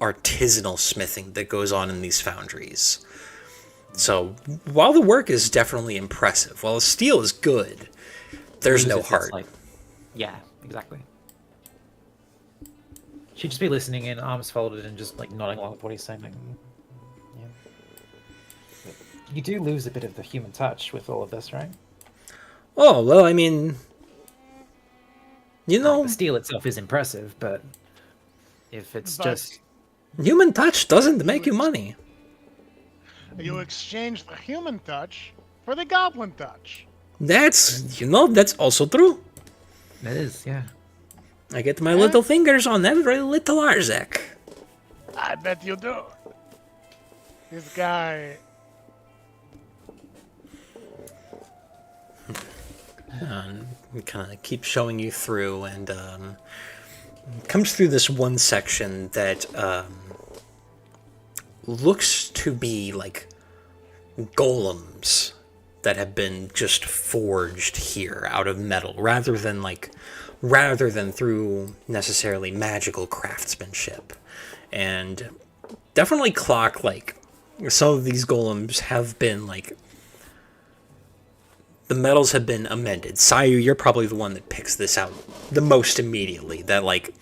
artisanal smithing that goes on in these foundries. So while the work is definitely impressive, while the steel is good, there's no heart. Like, yeah, exactly. She'd just be listening in, arms folded, and just like nodding along with what he's saying. Like, yeah. But you do lose a bit of the human touch with all of this, right? Oh, well, I mean, you know, The steel itself is impressive, but if it's But- just human touch doesn't make you money. You exchange the human touch for the goblin touch. That's also true. it is, yeah. I get my little fingers on every little Arzak. I bet you do. This guy. We kind of keep showing you through, and comes through this one section that looks to be like golems that have been just forged here out of metal, rather than through necessarily magical craftsmanship. And definitely clock, like, some of these golems have been, like, the metals have been amended. Sayu, you're probably the one that picks this out the most immediately, that, like,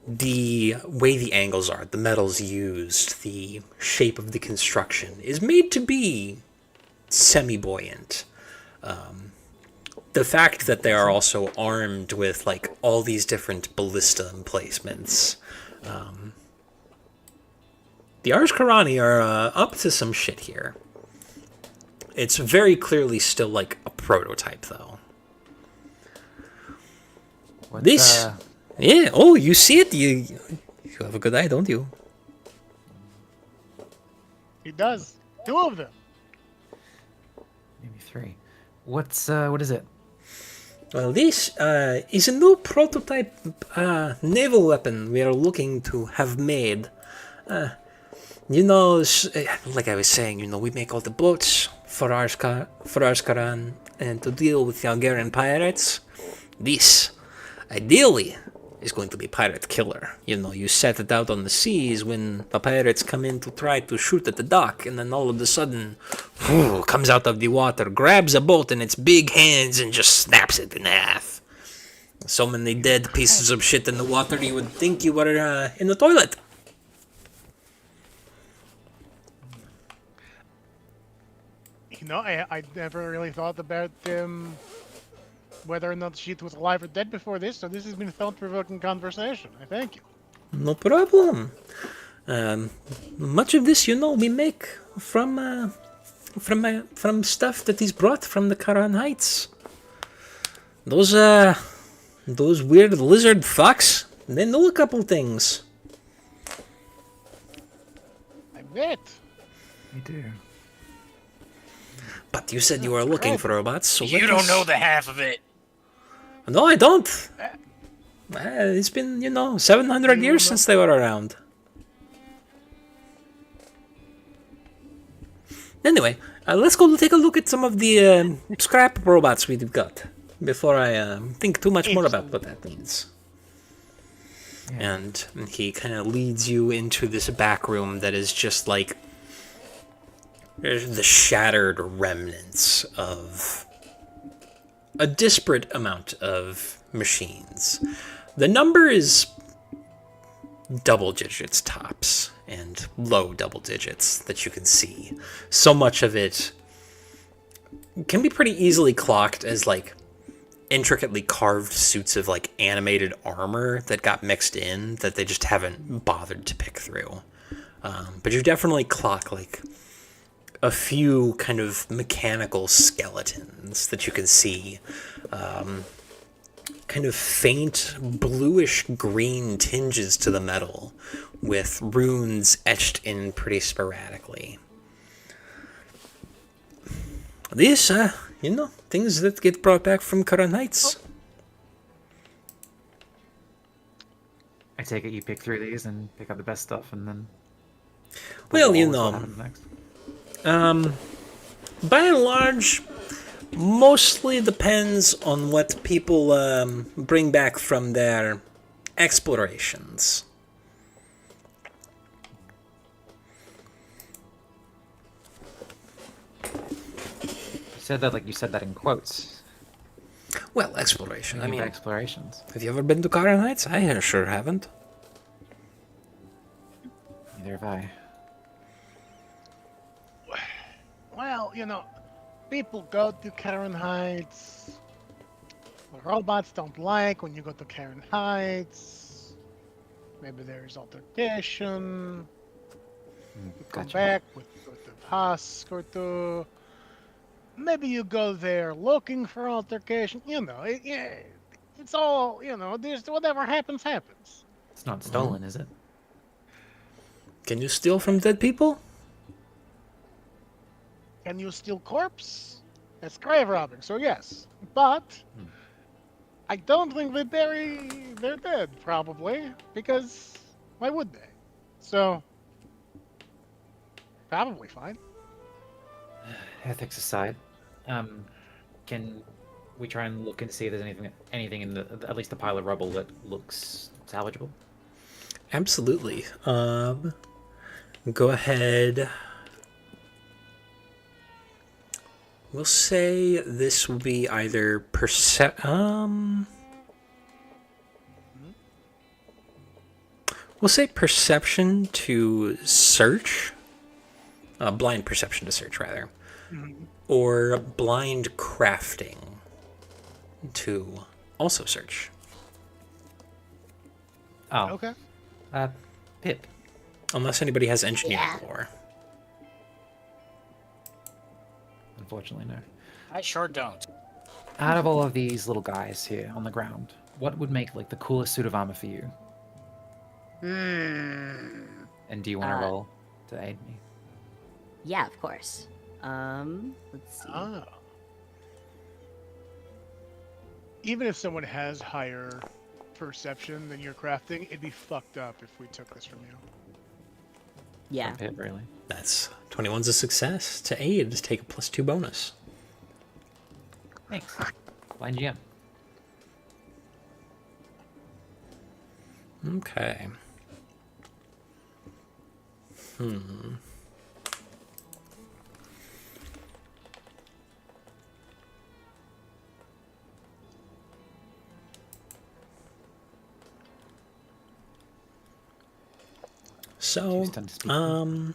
the way the angles are, the metals used, the shape of the construction is made to be semi-buoyant. The fact that they are also armed with, like, all these different ballista emplacements. The Arzkarani are up to some shit here. It's very clearly still, like, a prototype, though. What's, Yeah, oh, you see it? You have a good eye, don't you? He does. Two of them. maybe 3. What is it? Well, this is a new prototype naval weapon we are looking to have made. Like I was saying, we make all the boats for Arskaran and to deal with the Algerian pirates. This, ideally, is going to be pirate killer. You set it out on the seas when the pirates come in to try to shoot at the dock, and then all of a sudden, comes out of the water, grabs a boat in its big hands, and just snaps it in half. So many dead pieces of shit in the water, you would think you were in the toilet. You know, I never really thought about whether or not she was alive or dead before this, so this has been a thought-provoking conversation. I thank you. No problem. Much of this, we make from stuff that is brought from the Karan Heights. Those weird lizard fucks, they know a couple things. I bet. We do. But you said you were looking for robots, so You don't know the half of it. No, I don't. It's been, 700 years since they were around. Anyway, let's go take a look at some of the scrap robots we've got before I think too much more about what that means. Yeah. And he kind of leads you into this back room that is just like the shattered remnants of a disparate amount of machines. The number is double digits tops and low double digits that you can see. So much of it can be pretty easily clocked as like intricately carved suits of like animated armor that got mixed in that they just haven't bothered to pick through. But you definitely clock like a few kind of mechanical skeletons that you can see. Kind of faint bluish green tinges to the metal with runes etched in pretty sporadically. These, things that get brought back from Karan Heights. I take it you pick through these and pick up the best stuff, and then. Well, What happens next? By and large, mostly depends on what people bring back from their explorations. You said that like you said that in quotes. Well, exploration. I mean, explorations. have you ever been to Karan Heights? I sure haven't. Neither have I. Well, people go to Karen Heights. The robots don't like when you go to Karen Heights. Maybe there's altercation. You come Gotcha. back with a husk or two. Maybe you go there looking for altercation. It's all, there's whatever happens, happens. It's not stolen, is it? Can you steal from dead people? Can you steal corpse? That's grave robbing, so yes. But I don't think they bury their dead, probably, because why would they? So, probably fine. Ethics aside, can we try and look and see if there's anything in at least the pile of rubble that looks salvageable? Absolutely. Go ahead. We'll say this will be either we'll say perception to search. Blind perception to search, rather. Or blind crafting to also search. Oh, Okay. Pip. Unless anybody has engineering Yeah. lore. Unfortunately, no. I sure don't. Out of all of these little guys here on the ground, what would make like the coolest suit of armor for you? And do you want to roll to aid me? Yeah, of course. Let's see. Ah. Even if someone has higher perception than your crafting, it'd be fucked up if we took this from you. Yeah. Pip, really? That's 21's a success. To aid, take a +2 bonus. Thanks. Blind GM. Okay. So, stunned to speak to.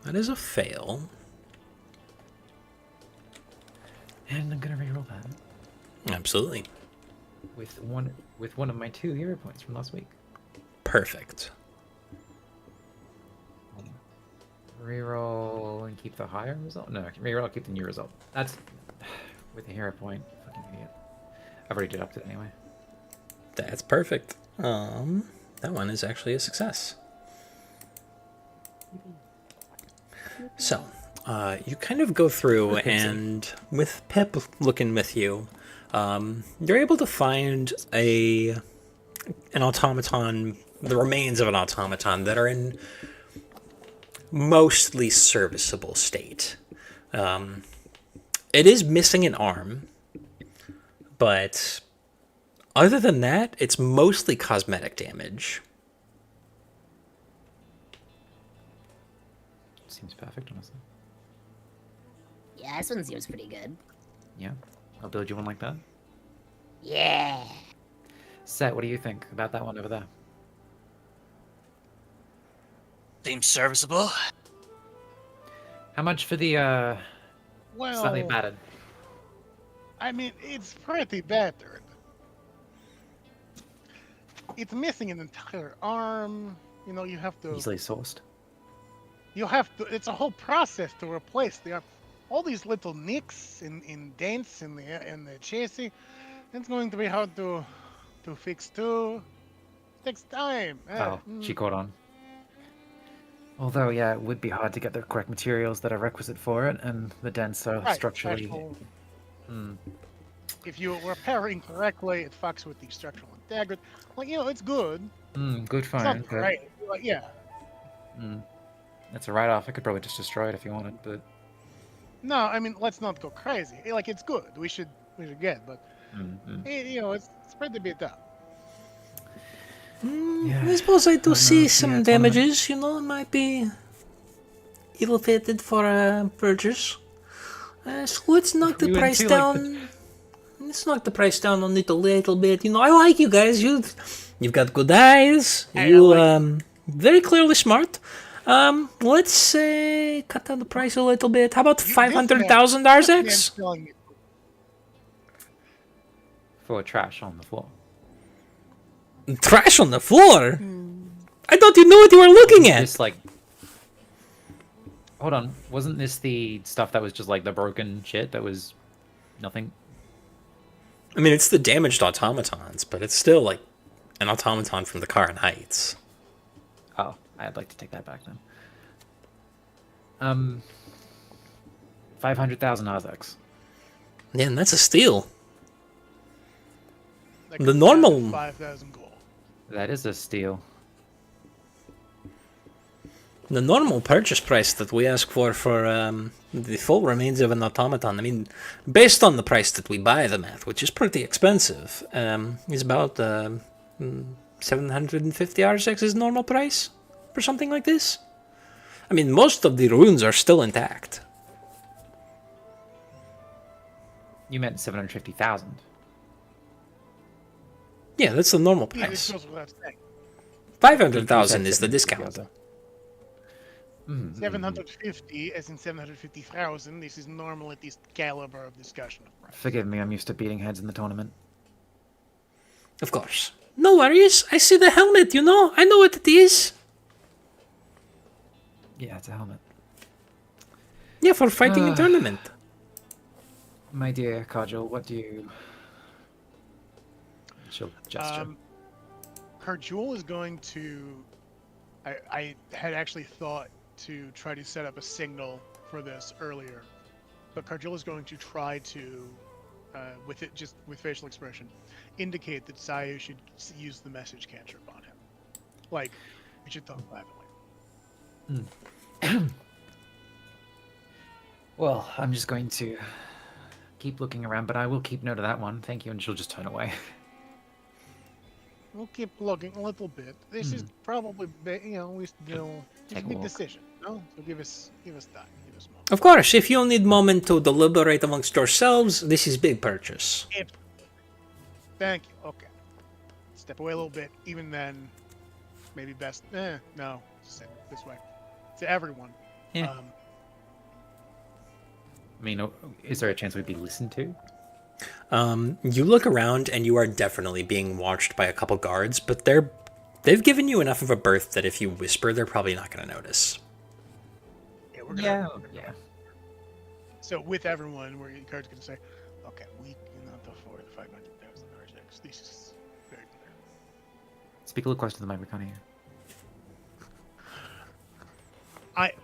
that is a fail. And I'm gonna reroll that Absolutely. with one of my 2 hero points from last week. Perfect. Reroll and keep the higher result? No, reroll, keep the new result. That's with a hero point. Fucking idiot. I've already deducted it anyway. That's perfect. That one is actually a success. So, you kind of go through, and with Pip looking with you, you're able to find an automaton, the remains of an automaton that are in mostly serviceable state. It is missing an arm, but other than that, it's mostly cosmetic damage. Seems perfect, honestly. Yeah, this one seems pretty good. Yeah, I'll build you one like that. Yeah. Set, what do you think about that one over there? Seems serviceable. How much for the slightly Well, battered? I mean, it's pretty battered. It's missing an entire arm. You know, you have to. Easily sourced. You have to. It's a whole process to replace the arm. All these little nicks in dents in the chassis. It's going to be hard to fix too. It takes time. She caught on. Although, yeah, it would be hard to get the correct materials that are requisite for it, and the dents are Right, structurally. structural. Hmm. If you repair incorrectly, it fucks with the structural integrity. Like, you know, it's good. Good It's fine. not great. Like, yeah. That's a write-off. I could probably just destroy it if you wanted, but. No, I mean, let's not go crazy. Like, it's good. We should get, but you know, it's pretty beat up. Yeah. I suppose I do Oh, see no. some Yeah, it's damages, you know, it might be ill-fated for a purchase. So let's knock the we went price to, down. Let's knock the price down on it a little bit. You know, I like you guys. You've got good eyes. You very clearly smart. Let's cut down the price a little bit. How about 500,000 Arzex? For trash on the floor. Trash on the floor? I thought you knew what you were looking at. This, like. Hold on. Wasn't this the stuff that was just like the broken shit that was nothing? I mean, it's the damaged automatons, but it's still like an automaton from the Karin Heights. Oh, I'd like to take that back then. 500,000 Arzex. Yeah, and that's a steal. That The comes normal- down to 5,000 gold. That is a steal. The normal purchase price that we ask for the full remains of an automaton, I mean, based on the price that we buy them at, which is pretty expensive, is about 750 Arzex is normal price for something like this. I mean, most of the runes are still intact. You meant 750,000. Yeah, that's the normal Yeah, this price. goes without saying. 500,000 is the discount. 750, as in 750,000. This is normally this caliber of discussion of price. Forgive me, I'm used to beating heads in the tournament. Of course. No worries, I see the helmet, you know, I know what it is. Yeah, it's a helmet. Yeah, for fighting in tournament. My dear Kajal, what do you... She'll gesture. Karjul is going to. I had actually thought to try to set up a signal for this earlier, but Karjul is going to try to, with it just with facial expression, indicate that Sayu should use the message cantrip on him. Like, we should talk privately. Well, I'm just going to keep looking around, but I will keep note of that one. Thank you, and she'll just turn away. We'll keep looking a little bit. This is probably, you know, we still it's a Take a big walk. decision. No, so give us time, give us a moment. Of course, if you need moment to deliberate amongst yourselves, this is big purchase. Thank you. Okay. Step away a little bit. Even then, maybe best. No, say it this way. To everyone. Yeah. I mean, is there a chance we'd be listened to? You look around and you are definitely being watched by a couple guards, but they've given you enough of a berth that if you whisper, they're probably not going to notice. Yeah, we're gonna. Yeah. So with everyone, we're encouraged to say, okay, we cannot afford 500,000 RJX. This is very clear. Speak a little closer to the mic, we can't hear.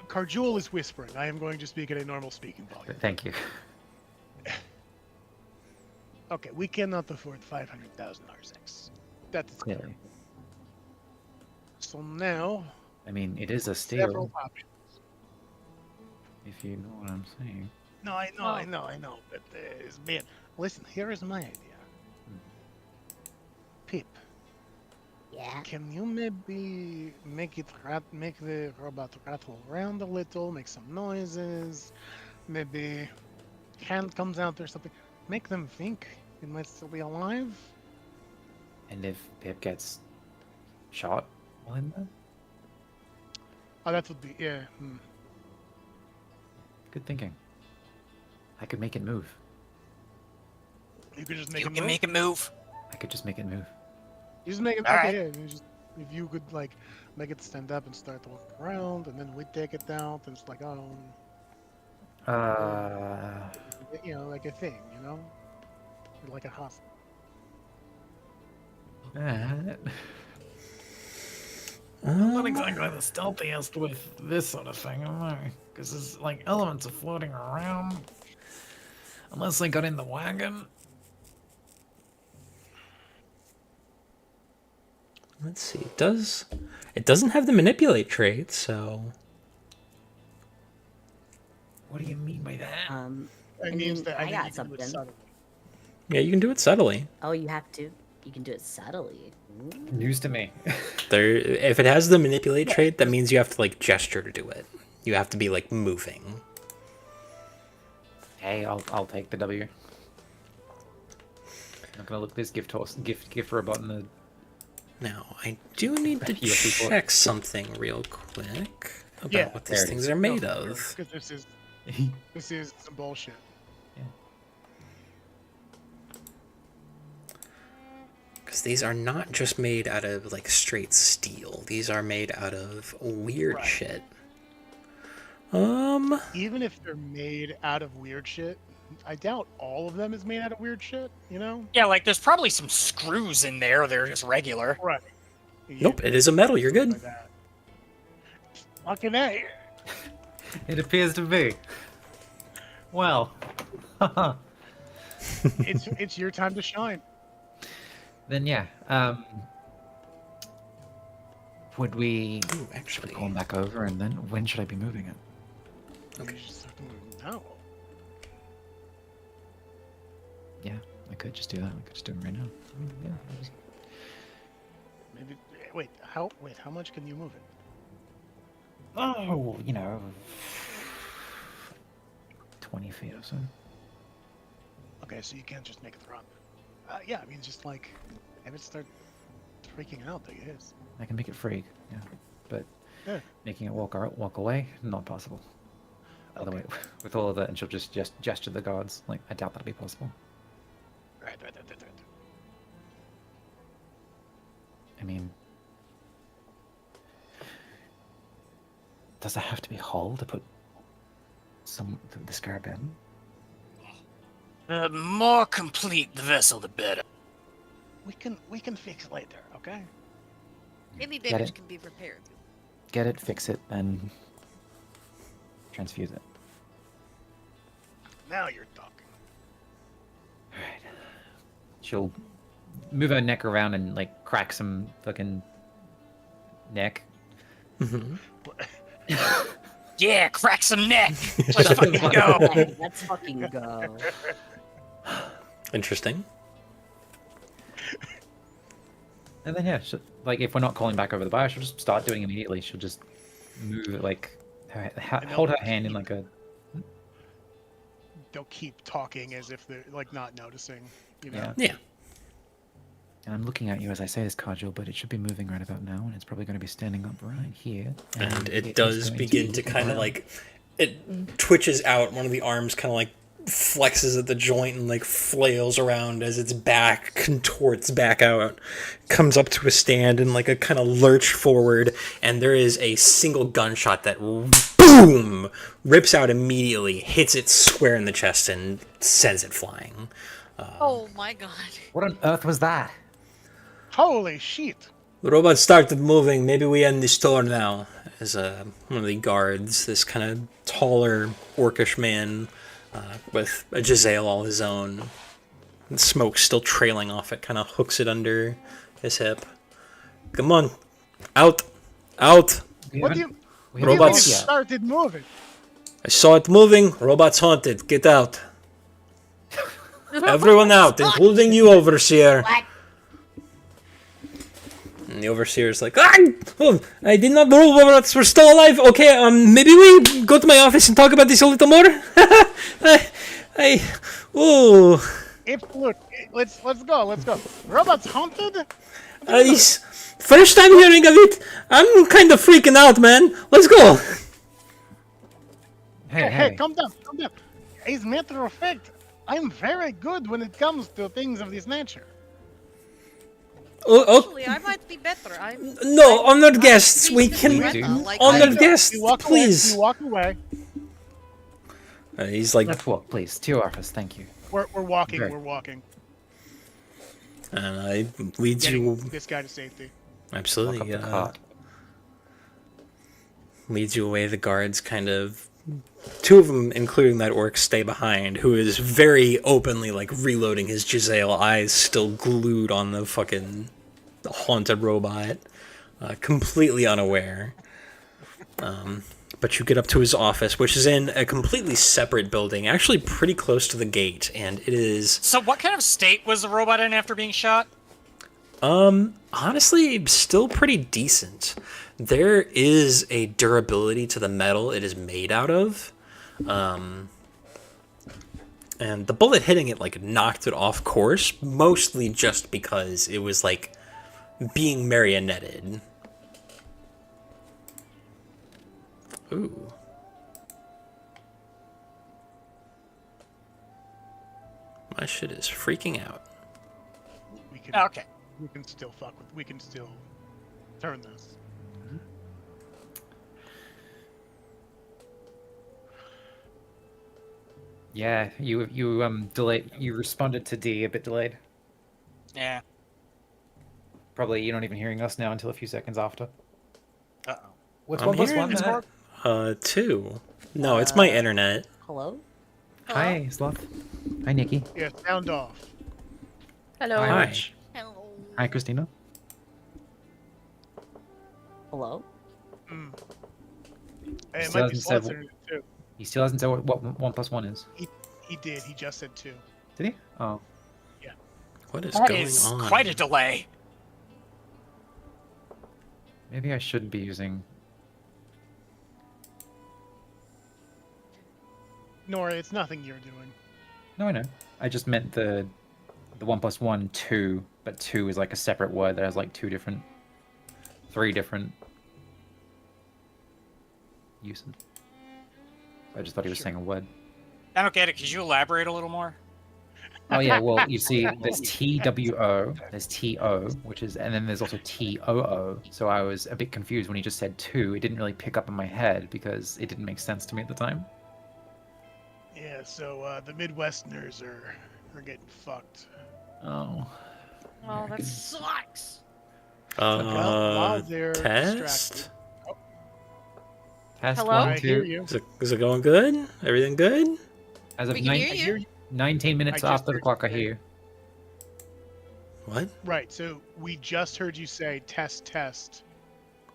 Carjul is whispering. I am going to speak at a normal speaking volume. Thank you. Okay, we cannot afford 500,000 RJX. That's clear. Clearly. So now, I mean, it is a several steal, options. if you know what I'm saying. No, I know. But man, listen, here is my idea. Pip, Yeah. can you maybe make the robot rattle around a little, make some noises, maybe hand comes out or something, make them think it might still be alive? And if Pip gets shot while in there? Oh, that would be Good thinking. I could make it move. You could just make You it can move. make it move. I could just make it move. You just make it. All Okay, right. yeah. You just, if you could like make it stand up and start to walk around, and then we take it down, and it's like like a thing, like a hospital. I'm not exactly the stealthiest with this sort of thing, am I? Because there's like elements of floating around. Unless I got in the wagon. Let's see. It doesn't have the manipulate trait, so What do you mean by that? It I means mean, that I think got you can do it something. subtly. yeah, you can do it subtly. Oh, you have to. You can do it subtly. Ooh. News to me. If it has the manipulate trait, that means you have to like gesture to do it. You have to be like moving. Hey, I'll take the W. I'm not gonna look this gift robot in the. Now, I do need to Yeah, people- check something real quick about Yeah, what there these it things is. are made of. Because this is some bullshit. Because these are not just made out of like straight steel. These are made out of weird Right. shit. Even if they're made out of weird shit, I doubt all of them is made out of weird shit. Yeah, like there's probably some screws in there. They're just regular. Right. Nope, it is a metal. You're good. Like that. Fucking A. It appears to be. Well. It's your time to shine. Then yeah. Would we Ooh, actually, call him back over, and then when should I be moving it? Okay. You just have to move now. Yeah, I could just do that. I could just do it right now. I mean, yeah, I'll just- Maybe. Wait. How much can you move it? Oh, 20 feet or so. Okay, so you can't just make it run. Yeah, I mean, just like if it starts freaking out, there it is. I can make it freak, yeah, but Yeah. making it walk away, not possible. Otherwise, with all of that, and she'll just gesture the guards. Like, I doubt that'll be possible. Right. I mean, does it have to be whole to put the scarab in? The more complete the vessel, the better. We can fix it later, okay? Any Get damage it. can be repaired. Get it, fix it, and transfuse it. Now you're talking. Alright. She'll move her neck around and like crack some fucking neck. Mhm. Yeah, crack some neck. Let's fucking go. Hey, let's fucking go. Interesting. And then yeah, like if we're not calling back over the bar, she'll just start doing it immediately. She'll just move it like hold her hand in like a. They'll keep talking as if they're like not noticing. Yeah. Yeah. And I'm looking at you as I say this, Kajal, but it should be moving right about now, and it's probably going to be standing up right here. And it is does going begin to kind of like, it twitches out. One of the arms kind of like flexes at the joint and like flails around as its back contorts back out, comes up to a stand and like a kind of lurch forward, and there is a single gunshot that boom rips out immediately, hits it square in the chest and sends it flying. Oh my god. What on earth was that? Holy shit! The robot started moving. Maybe we end the store now. As one of the guards, this kind of taller, orcish man with a Giselle all his own, and smoke still trailing off it, kind of hooks it under his hip. Come on, out, out. What do you? We What do you mean it Robots. started moving? I saw it moving. Robot's haunted. Get out. Everyone out, including you, overseer. What? And the overseer's like, oh, I did not know robots were still alive. Okay, maybe we go to my office and talk about this a little more. Look, let's go. Robots haunted? It's first time hearing of it. I'm kind of freaking out, man. Let's go. Hey, calm down. As a matter of fact, I'm very good when it comes to things of this nature. Oh, Actually, I might be better. no, honored guests. We can, Like, honored guests, You walk please. Away, you walk away. He's like, Let's walk, please. To your office, thank you. We're walking. Okay. We're walking. and I leads Getting you this guy to safety. absolutely. Walk up the cart. Leads you away. The guards kind of, two of them, including that orc, stay behind, who is very openly like reloading his Giselle, eyes still glued on the fucking haunted robot, completely unaware. But you get up to his office, which is in a completely separate building, actually pretty close to the gate, and it is So what kind of state was the robot in after being shot? honestly still pretty decent. There is a durability to the metal it is made out of. And the bullet hitting it like knocked it off course, mostly just because it was like being marionetted. Ooh. My shit is freaking out. We can. Okay. We can still fuck with. We can still turn this. Yeah, you delayed. You responded to D a bit delayed. Yeah. Probably you're not even hearing us now until a few seconds after. Uh-oh. What's I'm 1 plus hearing 1 there? 2. No, it's my internet. Hello? Hi, Sloth. Hi, Nikki. Yeah, sound off. Hello. Hi, Hi. Rich. Hello. Hi, Christina. Hello? Mm. Hey, it Still might be hasn't said Sloth's wh- internet too. He still hasn't said what 1 plus 1 is. He did. He just said 2. Did he? Oh. What is That going is on? quite a delay. Maybe I shouldn't be using. Nora, it's nothing you're doing. No, I know. I just meant the 1 plus 1, 2, but 2 is like a separate word that has like 3 different uses. I just thought he was saying a word. I don't get it. Could you elaborate a little more? Oh yeah, well you see, there's TWO, there's TO, which is, and then there's also TOO. So I was a bit confused when he just said 2. It didn't really pick up in my head because it didn't make sense to me at the time. Yeah, so the Midwesterners are getting fucked. Oh. Oh, that sucks. While they're Test? distracted. Test Hello? 1, I hear 2. you. Is it going good? Everything good? As of We can hear I you. hear you. 19 minutes I just after the heard clock, I you say- hear. What? Right, so we just heard you say test, test.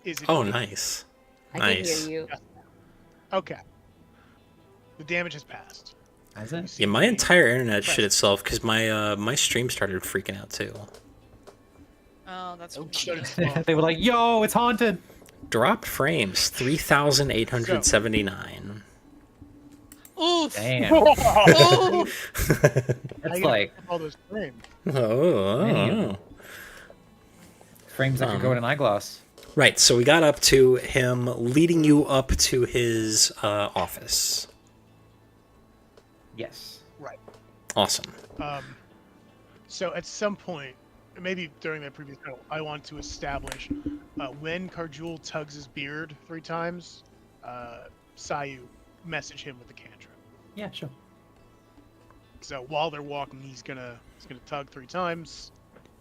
Is it? Oh, nice. I Nice. can hear you. Okay. The damage has passed. Has it? Yeah, my entire internet shit itself because my stream started freaking out too. Oh, that's Oh, So did Sloth. They were like, "Yo, it's haunted." Dropped frames 3,879. oof. Damn. Oof. How That's you gonna like pick up all those frames. Oh. Frames that could go in an eyeglass. Right, so we got up to him leading you up to his office. Yes. Right. Awesome. So at some point, maybe during that previous battle, I want to establish when Karjul tugs his beard 3 times, Sayu message him with the cantrip. Yeah, sure. So while they're walking, he's gonna tug 3 times.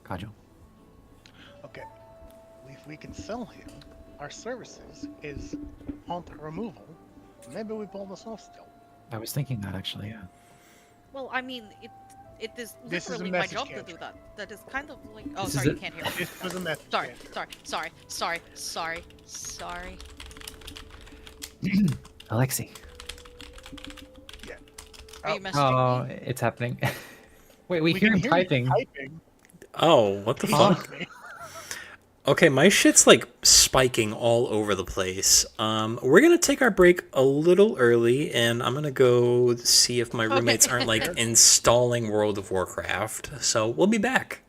Kajo. Okay. If we can sell him our services is haunt removal, maybe we pull this off still. I was thinking that actually, yeah. Well, I mean, it is This is a literally my message job to cantrip. do that. That is kind of like. Oh, This is sorry, you it. can't hear me. This was a message Sorry, cantrip. sorry. Alexi. Are you Oh. messaging Oh, me? it's happening. Wait, we We hear can him hear typing. you typing. Oh, what the He fuck? told me. Okay, my shit's like spiking all over the place. We're gonna take our break a little early, and I'm gonna go see if my roommates aren't like installing World of Warcraft. So we'll be back.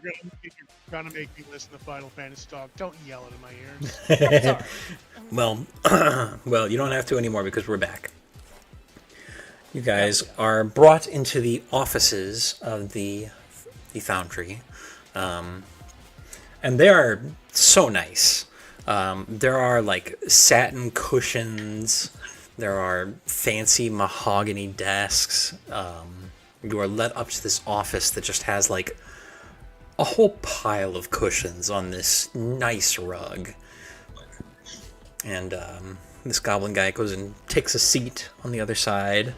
You're gonna make me listen to Final Fantasy talk. Don't yell it in my ears. Sorry. Well, well, you don't have to anymore because we're back. You guys are brought into the offices of the foundry, and they are so nice. There are like satin cushions. There are fancy mahogany desks. You are led up to this office that just has like a whole pile of cushions on this nice rug. And this goblin guy goes and takes a seat on the other side.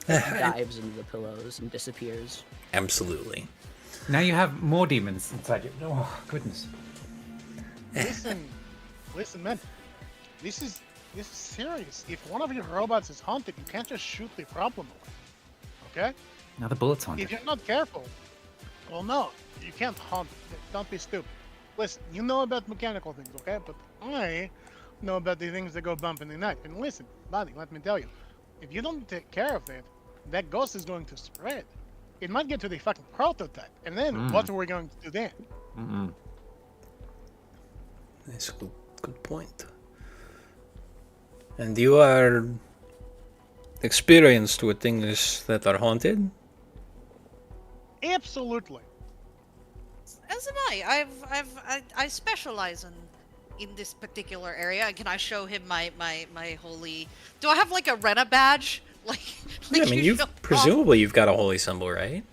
Dives into the pillows and disappears. Absolutely. Now you have more demons inside you. Oh, goodness. Listen, man. This is serious. If one of your robots is haunted, you can't just shoot the problem away. Okay? Now the bullet's on If it. you're not careful, well, no, you can't haunt. Don't be stupid. Listen, you know about mechanical things, okay? But I know about the things that go bump in the night. And listen, buddy, let me tell you, if you don't take care of it, that ghost is going to spread. It might get to the fucking prototype, and then what are we going to do then? Mm-mm. That's a good point. And you are experienced with things that are haunted? Absolutely. As am I. I specialize in this particular area. Can I show him my holy? Do I have like a Rena badge? Like Yeah, I mean, you you've show- presumably you've got a holy symbol, right?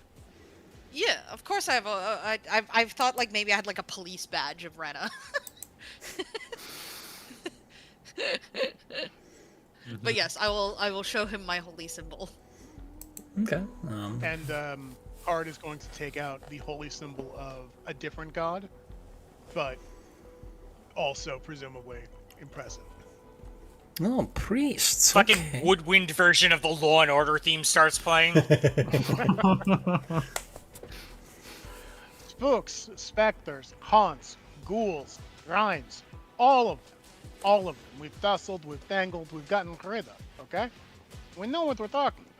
Yeah, of course I have a. I've thought like maybe I had like a police badge of Rena. But yes, I will show him my holy symbol. Okay. And Ard is going to take out the holy symbol of a different god, but also presumably impressive. Oh, priests. Fucking okay. woodwind version of the Law and Order theme starts playing. Spooks, specters, haunts, ghouls, grinds, all of them. All of them. We've tussled, we've tangled, we've gotten rid of, okay? We know what we're talking about.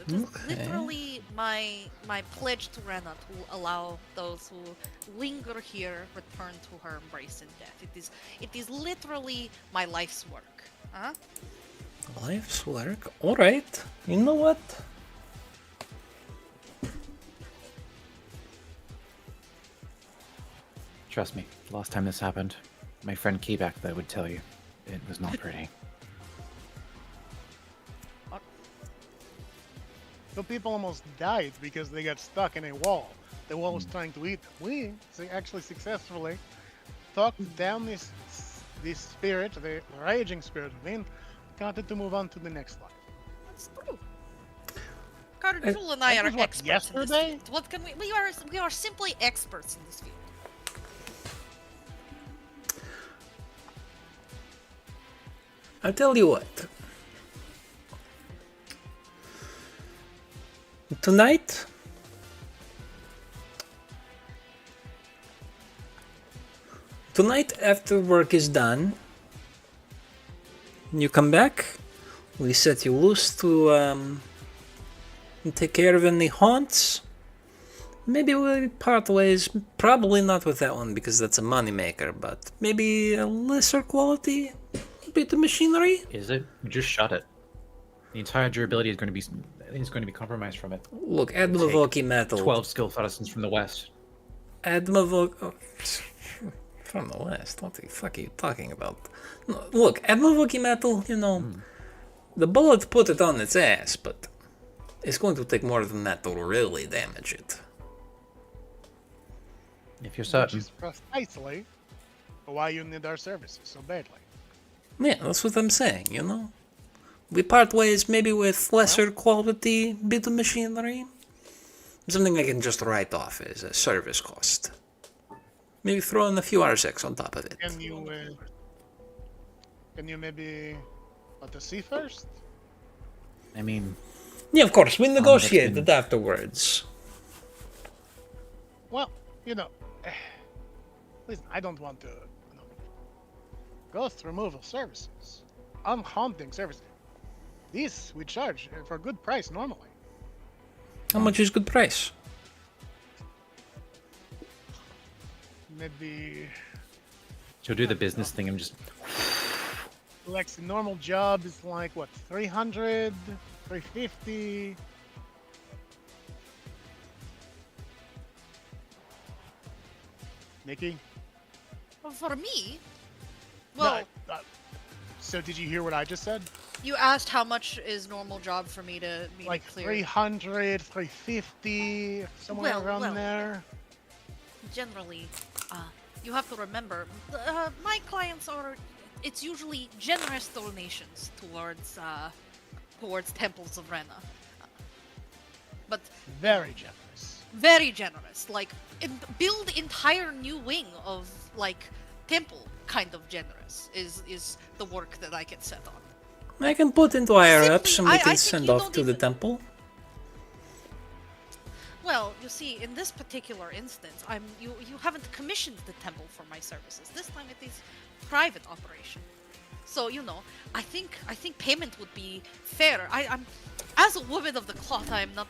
It is Okay. literally my pledge to Rena to allow those who linger here return to her embrace in death. It is literally my life's work. Huh? Life's work. All right. You know what? Trust me, the last time this happened, my friend Keyback there would tell you it was not pretty. So people almost died because they got stuck in a wall. The wall was trying to eat them. We actually successfully talked down this spirit, the raging spirit within, got it to move on to the next life. That's true. Cardinal and I that are was what, experts in yesterday? this field. What can we are simply experts in this field. I'll tell you what. Tonight, after work is done, you come back, we set you loose to take care of any haunts. Maybe we part ways, probably not with that one because that's a moneymaker, but maybe a lesser quality bit of machinery? Is it? Just shut it. The entire durability is going to be compromised from it. Look, Admavoki metal. 12 skilled artisans from the west. Admavoki... Oh, from the west? What the fuck are you talking about? No, look, Admavoki metal, you know, the bullet put it on its ass, but it's going to take more than that to really damage it. If you're Which certain. is precisely why you need our services so badly. Yeah, that's what I'm saying, you know? We part ways maybe with lesser quality bit of machinery. Something I can just write off as a service cost. Maybe throw in a few RSX on top of it. Can you maybe let us see first? I mean, Yeah, of course, we that's negotiated been- afterwards. Well, listen, I don't want to ghost removal services, unhaunting services. These we charge for a good price normally. How much is good price? Maybe She'll do the business thing and just like the normal job is like what, 300, 350. Nikki? Well, for me, No, well, so did you hear what I just said? you asked how much is normal job for me to Like clear. 300, 350, somewhere Well, around there. Generally, you have to remember, my clients are. It's usually generous donations towards temples of Rena, but Very generous. very generous. Like build entire new wing of like temple kind of generous is the work that I can set on. I can put into higher ups and Simply, we I can think send you off don't to the even- temple. Well, you see, in this particular instance, you haven't commissioned the temple for my services. This time it is private operation. So I think payment would be fair. I'm as a woman of the cloth, I am not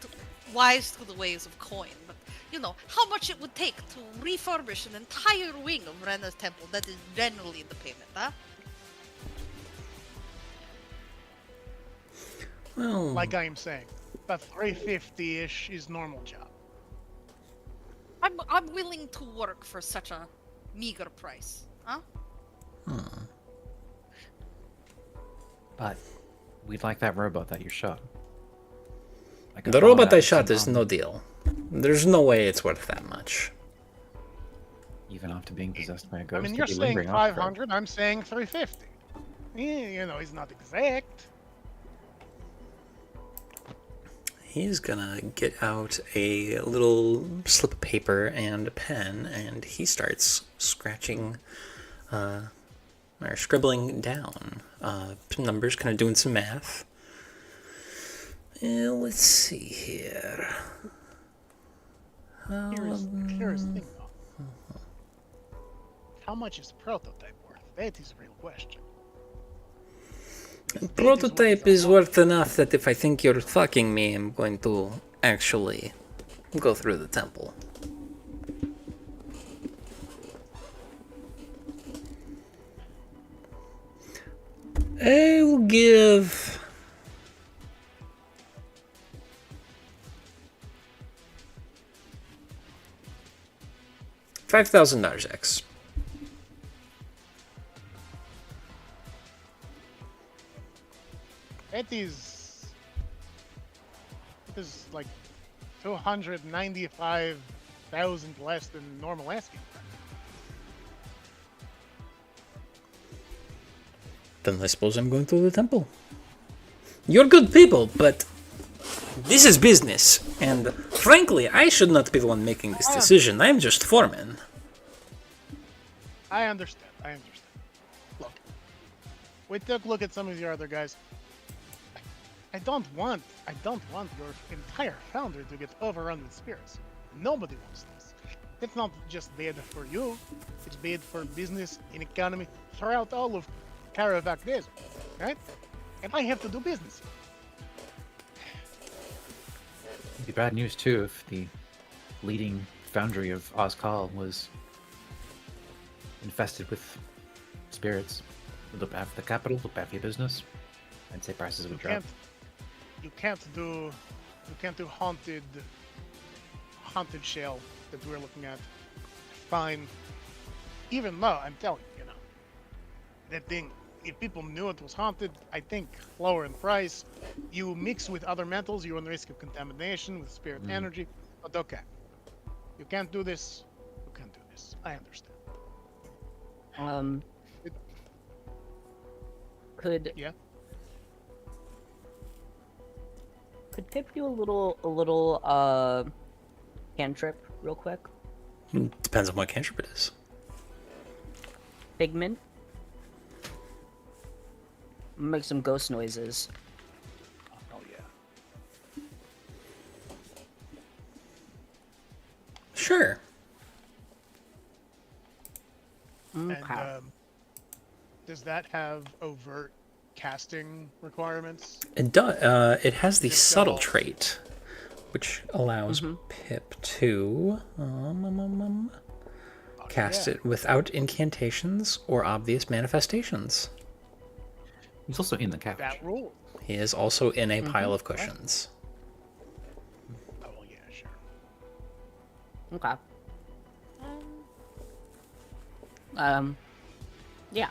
wise to the ways of coin, but how much it would take to refurbish an entire wing of Rena's temple. That is generally the payment, huh? Well, Like I am saying, about 350-ish is normal job. I'm willing to work for such a meager price, huh? But we'd like that robot that you shot. I could the follow robot that I with shot some is armor, no deal. There's no way it's worth that much. Even after being possessed by a I ghost. mean, it'd you're be saying lingering after. 500, I'm saying 350. Yeah, he's not exact. He's gonna get out a little slip of paper and a pen, and he starts scratching, or scribbling down some numbers, kind of doing some math. Let's see here. Here's the thing, though. How much is prototype worth? That is a real question. Prototype is worth enough that if I think you're fucking me, I'm going to actually go through the temple. I will give $5,000 X. That is like 295,000 less than normal asking price. Then I suppose I'm going to the temple. You're good people, but this is business, and frankly, I should not be the one making this decision. I'm just foreman. I understand. Look, we took a look at some of your other guys. I don't want your entire founder to get overrun with spirits. Nobody wants this. It's not just bad for you, it's bad for business and economy throughout all of Caravac Desert, right? And I have to do business. It'd be bad news too if the leading foundry of Ozkal was infested with spirits. It would look bad for the capital, look bad for your business. I'd say prices would drop. You can't do haunted shell that we're looking at. Fine. Even though I'm telling you, that thing, if people knew it was haunted, I think lower in price. You mix with other metals, you're on risk of contamination with spirit energy. But okay, you can't do this. You can't do this. I understand. Could Yeah. Could Pip do a little cantrip real quick? Depends on what cantrip it is. Figment. Make some ghost noises. Oh yeah. Sure. And Okay. does that have overt casting requirements? It does. It has the Just subtle all- trait, which allows Pip to cast it without incantations or obvious manifestations. He's also in the couch. That rule. He is also in a pile of cushions. Oh yeah, sure. Okay. Yeah.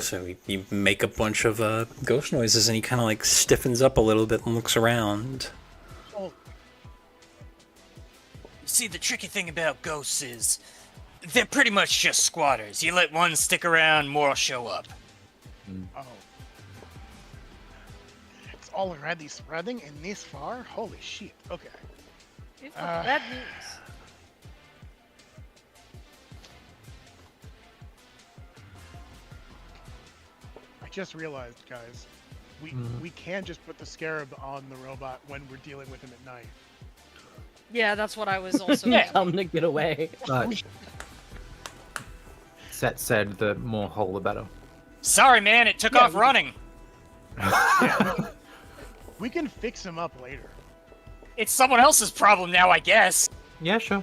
So you make a bunch of ghost noises, and he kind of like stiffens up a little bit and looks around. Oh, See, the tricky thing about ghosts is they're pretty much just squatters. You let one stick around, more will show up. oh. It's already spreading and this far? Holy shit. Okay. You've got bad news. I just realized, guys, we can't just put the scarab on the robot when we're dealing with him at night. Yeah, that's what I was also. Tell him to get away. But Set said the more hole the better. Sorry, man, it took off running. We can fix him up later. It's someone else's problem now, I guess. Yeah, sure.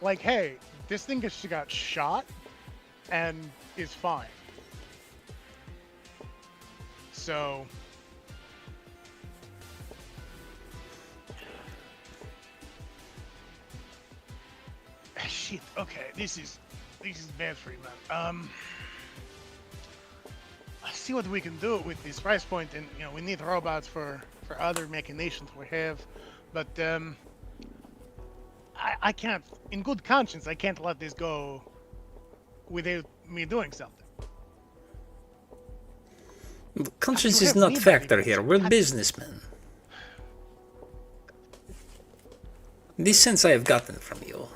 Like, hey, this thing just got shot and is fine. So shit. Okay, this is bad for you, man. Let's see what we can do with this price point, and we need robots for other machinations we have, but I can't, in good conscience, I can't let this go without me doing something. Conscience You is have not me, factor buddy. here. We're businessmen. The sense I have gotten from you.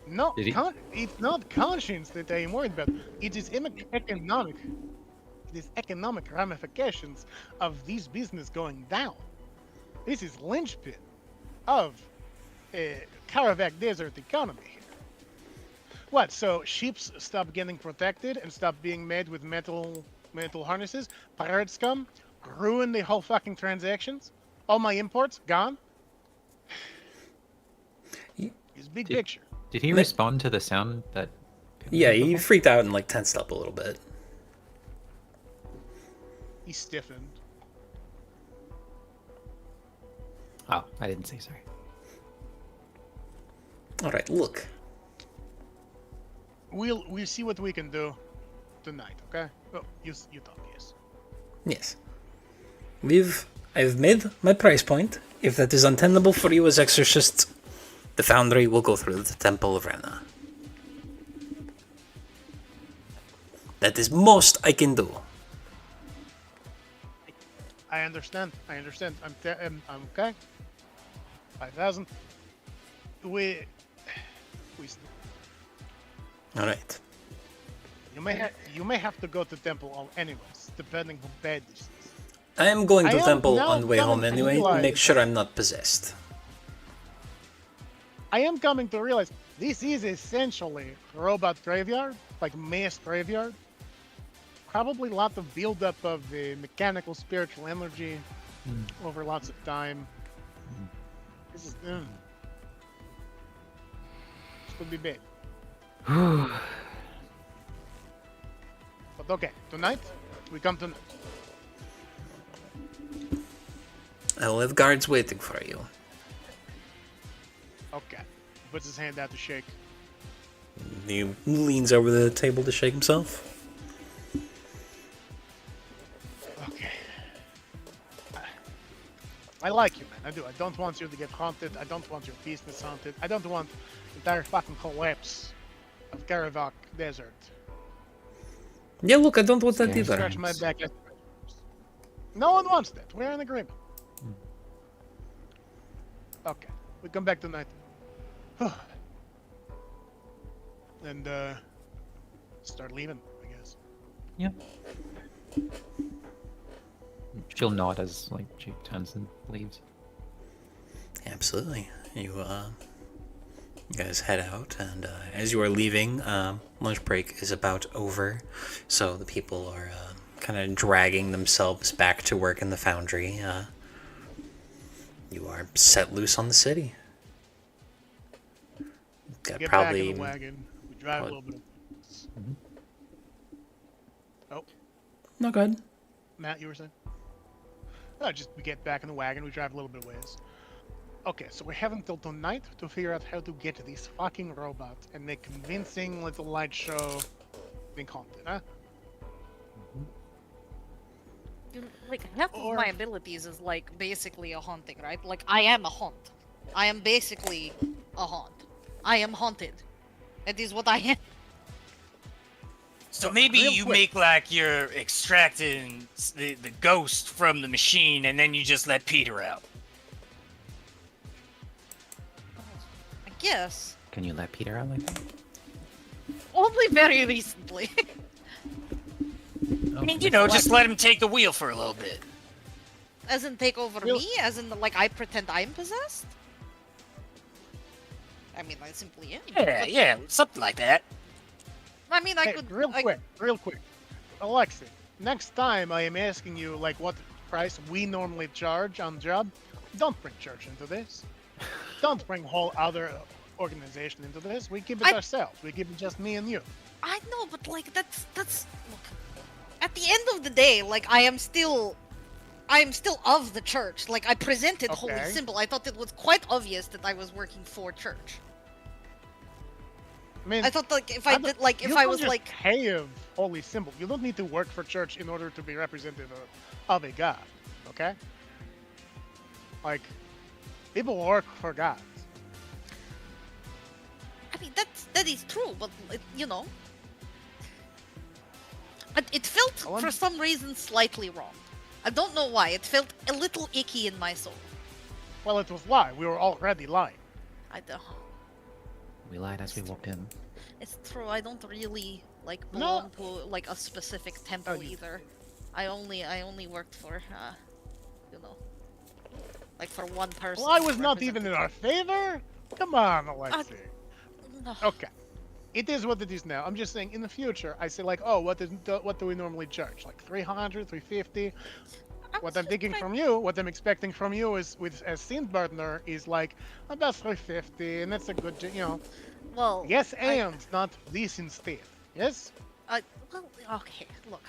No, Did he? it's not conscience that I am worried about. It is economic. It is economic ramifications of this business going down. This is linchpin of Karavak Desert economy here. What? So ships stop getting protected and stop being made with metal harnesses? Pirates come, ruin the whole fucking transactions. All my imports gone. It's big picture. Did he respond to the sound that? Yeah, he freaked out and like tensed up a little bit. He stiffened. Oh, I didn't say sorry. All right, look. We'll see what we can do tonight, okay? Oh, you talk, yes. Yes. I've made my price point. If that is untenable for you as exorcists, the foundry will go through the Temple of Rena. That is most I can do. I understand. I'm okay. 5,000. We. All right. You may have to go to temple anyways, depending how bad this is. I am going to I am Temple now on the way home coming to anyway. realize- Make sure I'm not possessed. I am coming to realize this is essentially robot graveyard, like mass graveyard. Probably a lot of buildup of the mechanical spiritual energy over lots of time. This is this could be bad. But okay, tonight we come tonight. I will have guards waiting for you. Okay. He puts his hand out to shake. He leans over the table to shake himself. Okay. I like you, man. I do. I don't want you to get haunted. I don't want your business haunted. I don't want entire fucking collapse of Karavak Desert. Yeah, look, I don't want that Yeah. either. Scratch my back. No one wants that. We're in agreement. Okay. We come back tonight. And start leaving, I guess. Yeah. She'll nod as like she turns and leaves. Absolutely. You guys head out, and as you are leaving, lunch break is about over, so the people are kind of dragging themselves back to work in the foundry, you are set loose on the city. Got Get probably back in the wagon. We drive a little bit. Oh, no good. Matt, you were saying? No, just we get back in the wagon. We drive a little bit of ways. Okay, so we have until tonight to figure out how to get to these fucking robots and make convincing little light show being haunted, huh? Like, half of my abilities is, like, basically a haunting, right? Like, I am a haunt. I am basically a haunt. I am haunted. That is what I am. So maybe real you quick. make like you're extracting the ghost from the machine, and then you just let Peter out. I guess. Can you let Peter out like that? Only very recently. I mean, you know, just let him take the wheel for a little bit. As in take over Real- me? As in, like, I pretend I'm possessed? I mean, I simply am. Yeah, But- yeah, something like that. I mean, I Hey, could... real I- quick. Alexi, next time I am asking you, like, what price we normally charge on job, don't bring church into this. Don't bring whole other organization into this. We keep it ourselves. We keep it just me and you. I know, but, like, that's... Look, at the end of the day, like, I am still of the church. Like, I presented Holy Okay. Symbol. I thought it was quite obvious that I was working for church. I mean, I thought, like, if I did, like, you if I don't was, just like... have holy symbol. You don't need to work for church in order to be representative of a god. Okay? Like, people work for gods. I mean, that is true, but, you know... It felt, Well, for some reason, slightly wrong. I don't know why. It felt a little icky in my soul. Well, it was lie. We were already lying. I don't... We lied as we walked in. It's true. I don't really like No. belong to like a specific temple you- either. I only worked for you know, like for one person. Well, I who was not even in our favor. Come on, Alexi. No. Okay. It is what it is now. I'm just saying, in the future, I say like, oh, what do we normally charge? Like 300, 350? I What was I'm just thinking trying- from you, what I'm expecting from you is, with as scene partner, is like about 350, and that's a good, you know. Well, Yes, and not this instead. Yes. well, okay. Look,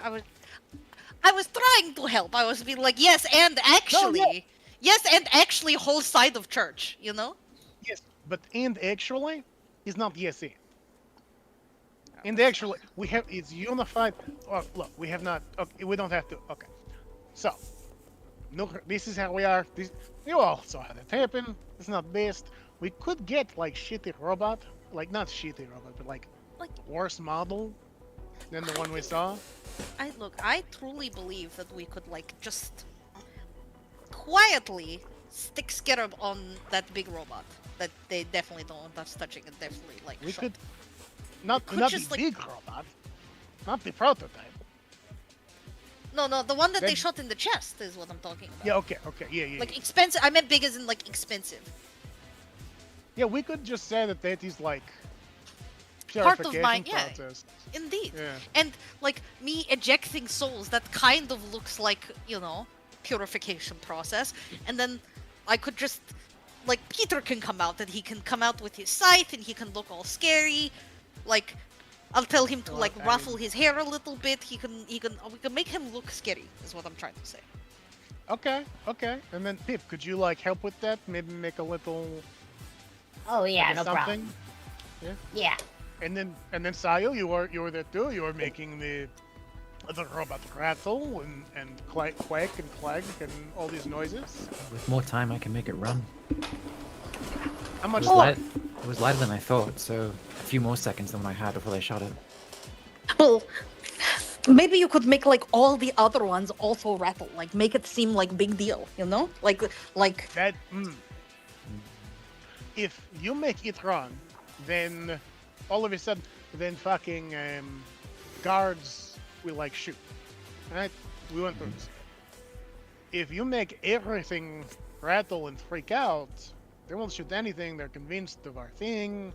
I was trying to help. I was being like, yes, and actually, yes, and actually, whole side of church. You know. Yes, but and actually is not yes and. And actually, we have it's unified. Oh, look, we have not. Okay, we don't have to. Okay, so no, this is how we are. This you all saw how that happened. It's not best. We could get like shitty robot, like not shitty robot, but like Like- worse model than the one we saw. I truly believe that we could like just quietly stick Scarab on that big robot that they definitely don't want us touching and definitely like We shot. could not could not just, the like- big robot, not the prototype. No, the one that they Then- shot in the chest is what I'm talking about. Yeah, okay, yeah. Like expensive. I meant big as in like expensive. Yeah, we could just say that that is like Part of purification my- yeah. process. Indeed. Yeah. And like me ejecting souls, that kind of looks like, you know, purification process. And then I could just like Peter can come out and he can come out with his scythe and he can look all scary. Like I'll tell him to Well, like I ruffle mean- his hair a little bit. We can make him look scary is what I'm trying to say. Okay. And then Pip, could you like help with that? Maybe make a little Oh yeah, like, no something. problem. Yeah. And then Sayo, you were there too. You were making the robot rattle and quack and clag and all these noises. With more time, I can make it run. How It much was, time? light, it was lighter than I thought, so a few more seconds than what I had before they shot it. Well, maybe you could make like all the other ones also rattle, like make it seem like big deal, you know? Like That. If you make it run, then all of a sudden, then fucking guards will like shoot. Right? We went through this. If you make everything rattle and freak out, they won't shoot anything. They're convinced of our thing.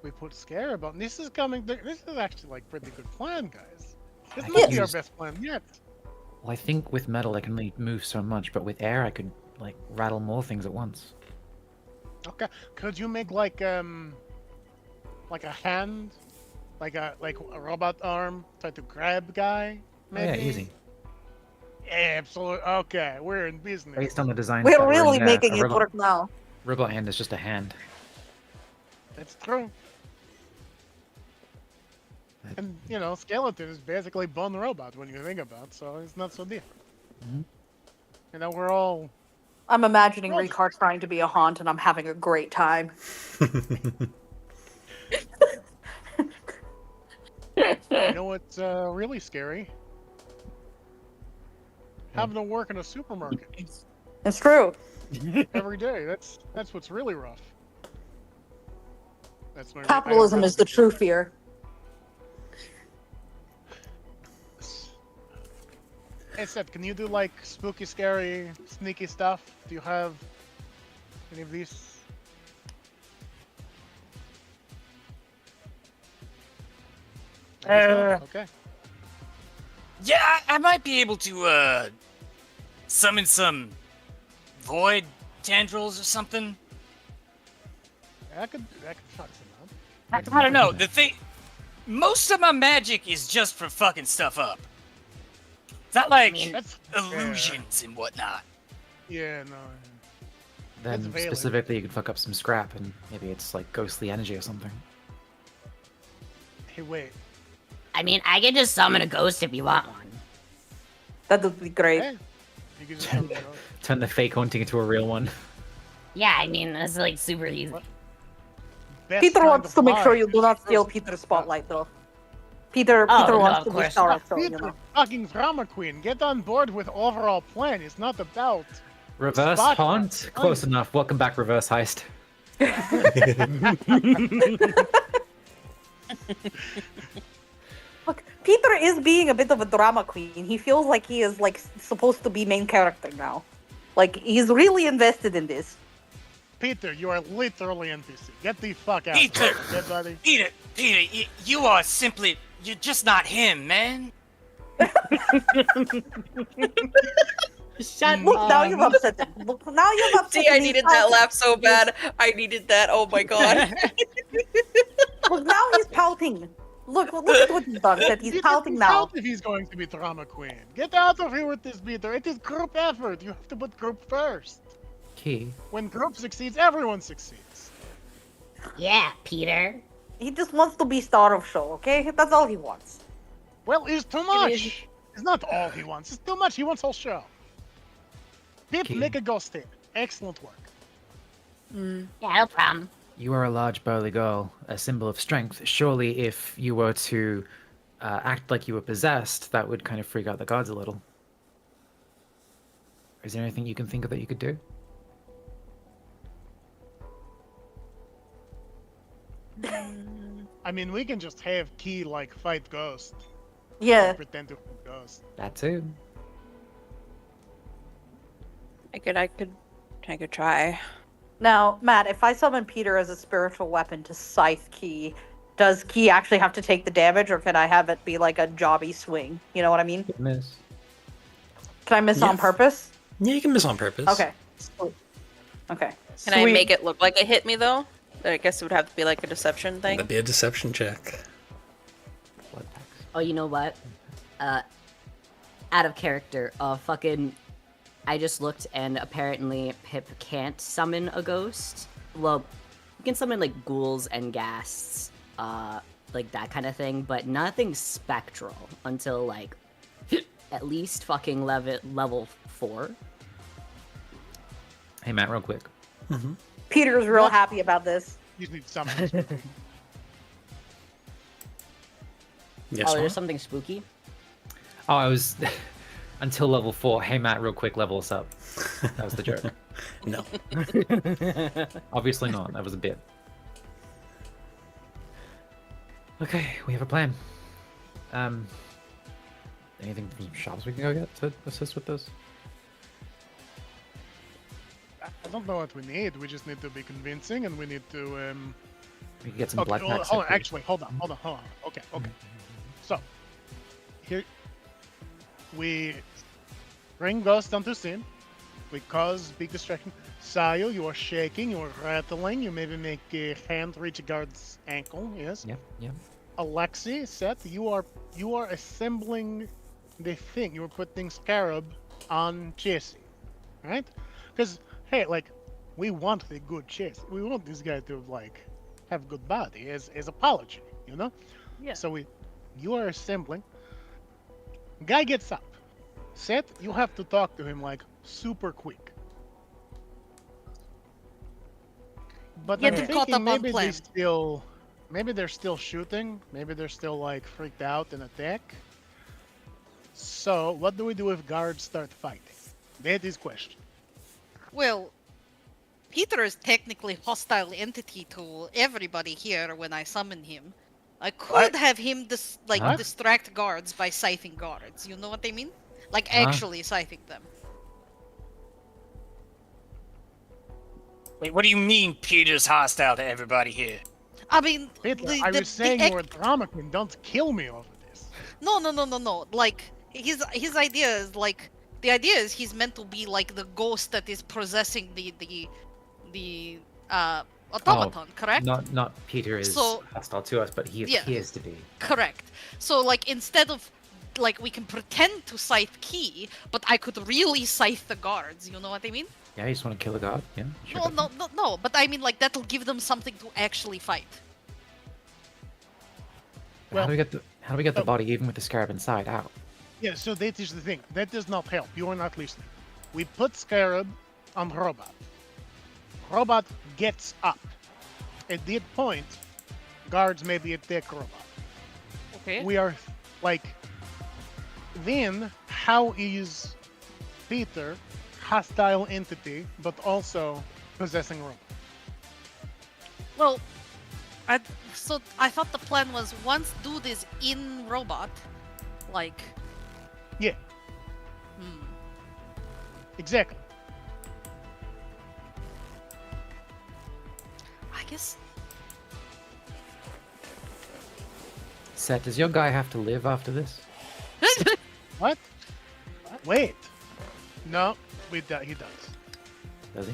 We put Scarab on. This is coming. This is actually like pretty good plan, guys. This I might could be our use- best plan yet. Well, I think with metal I can only move so much, but with air I could like rattle more things at once. Okay. Could you make like a hand, like a robot arm, try to grab guy? Oh, yeah, Maybe. easy. Absolutely. Okay, we're in business. Based on the design. We're that really in, making a it robot, work now. robot hand is just a hand. That's true. And you know, skeleton is basically bone robot when you think about it, so it's not so different. Mhm. You know, we're all I'm imagining Well- Ricard trying to be a haunt, and I'm having a great time. you know what's really scary? Having to work in a supermarket It's true. every day. That's what's really rough. That's my Capitalism is the true fear. Hey Seth, can you do like spooky, scary, sneaky stuff? Do you have any of these? Okay. Yeah, I might be able to summon some void tendrils or something. I could fuck some up. I don't know. The thing, most of my magic is just for fucking stuff up. It's not like That's illusions and whatnot. Yeah, no. Then That's valid. specifically you could fuck up some scrap and maybe it's like ghostly energy or something. Hey, wait. I mean, I can just summon a ghost if you want one. That would be great. Hey, you can just come, Turn the fake haunting into a real one. Yeah, I mean, that's like super easy. best Peter kind wants of to make sure lie. you do not steal Peter's spotlight, though. Peter Oh, no, wants of to be course star not. of show, you Peter, know. fucking drama queen, get on board with overall plan. It's not about. Reverse Spot- haunt? Close enough. Welcome back, reverse heist. Look, Peter is being a bit of a drama queen. He feels like he is like supposed to be main character now. Like he's really invested in this. Peter, you are literally NPC. Get the fuck out. Peter! of here, okay, buddy? Peter, you are simply, you're just not him, man. Shut Look, now you've upset him. Look, now you've upset See, I him. needed He's that pouting. laugh so bad. I needed that. Oh my god. Look, now he's pouting. Look at what he's done. That he's Peter, pouting he's now. out if he's going to be drama queen. Get out of here with this, Peter. It is group effort. You have to put group first. Key. When group succeeds, everyone succeeds. Yeah, Peter. He just wants to be star of show, okay? That's all he wants. Well, it's too much. It's not all he wants. It's too much. He wants whole show. Pip, Okay. make a ghost hit. Excellent work. Yeah, no problem. You are a large burly girl, a symbol of strength. Surely if you were to act like you were possessed, that would kind of freak out the gods a little. Is there anything you can think of that you could do? I mean, we can just have Key like fight ghost. Yeah. Pretend to fight ghost. That too. I could try. Now, Matt, if I summon Peter as a spiritual weapon to scythe Key, does Key actually have to take the damage, or can I have it be like a jobby swing? You know what I mean? Good miss. Can I miss on Yes. purpose? Yeah, you can miss on purpose. Okay. Sweet. Okay. Can I make it look like it hit me though? I guess it would have to be like a deception thing. That'd be a deception check. Blood packs. Oh, you know what? Out of character. Fucking. I just looked, and apparently Pip can't summon a ghost. Well, you can summon like ghouls and ghasts, like that kind of thing, but nothing spectral until like at least fucking level 4. Hey Matt, real quick. Peter's real happy about this. You just need summon. Yes, Oh, Juan? there's something spooky. Oh, I was until level 4. Hey Matt, real quick, level us up. That was the joke. No. Obviously not. That was a bit. Okay, we have a plan. Anything from shops we can go get to assist with this? I don't know what we need. We just need to be convincing, and we need to. We can get some Okay, black hold packs. on, actually, hold on. Okay. So, here we bring Ghost onto scene. We cause big distraction. Sayo, you are shaking, you are rattling, you maybe make a hand reach a guard's ankle, yes? Yep, yep. Alexi, Seth, you are assembling the thing. You are putting Scarab on Jesse, right? Because hey, like, we want a good Jesse. We want this guy to like have good body as apology, you know? Yeah. So you are assembling. Guy gets up. Seth, you have to talk to him like super quick. But Get I'm him caught thinking up on maybe plan. maybe they're still shooting. Maybe they're still like freaked out and attack. So what do we do if guards start fighting? That is question. Well, Peter is technically hostile entity to everybody here when I summon him. I could What? have him Huh? distract guards by scything guards. You know what I mean? Like Huh? actually scything them. Wait, what do you mean Peter's hostile to everybody here? I mean, Peter, the- I the- was saying the you were drama queen. Don't kill me over this. No. Like his idea is like the idea is he's meant to be like the ghost that is possessing the automaton, correct? Not Peter is So- hostile to us, but he Yeah. appears to be. Correct. So like instead of like we can pretend to scythe Key, but I could really scythe the guards. You know what I mean? Yeah, you just want to kill a god. Yeah. Sure, No, go for it. no. But I mean like that'll give them something to actually fight. But how do we get the oh. body even with the scarab inside out? Yeah, so that is the thing. That does not help. You are not listening. We put Scarab on Robot. Robot gets up. At that point, guards maybe attack Robot. Okay. We are like, then how is Peter hostile entity but also possessing Robot? Well, so I thought the plan was once dude is in robot, like. Yeah. Hmm. Exactly. I guess. Seth, does your guy have to live after this? What? Wait. No, he does. Does he?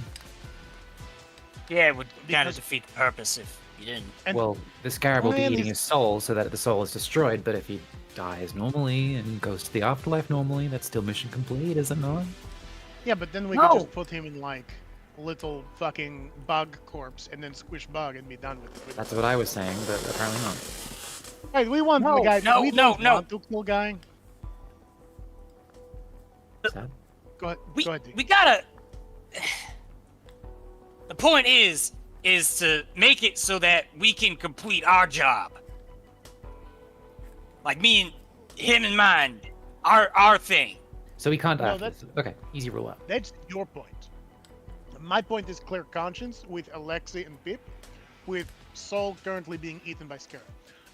Yeah, it would kind of Because- defeat the purpose if you didn't. And Well, the scarab will be plan eating is- his soul so that the soul is destroyed, but if he dies normally and goes to the afterlife normally, that's still mission complete, is it not? yeah, but then we No. could just put him in like little fucking bug corpse and then squish bug and be done with it. That's what I was saying, but apparently not. Right, we want the No. guy. No, we no, don't no. want to kill guy. Seth? Go ahead. We Go ahead. Dee. we gotta. The point is to make it so that we can complete our job. Like me and him and mine, our thing. So we can't die No, after that's- this. Okay, easy rule out. That's your point. My point is clear conscience with Alexi and Pip, with Soul currently being eaten by Scarab.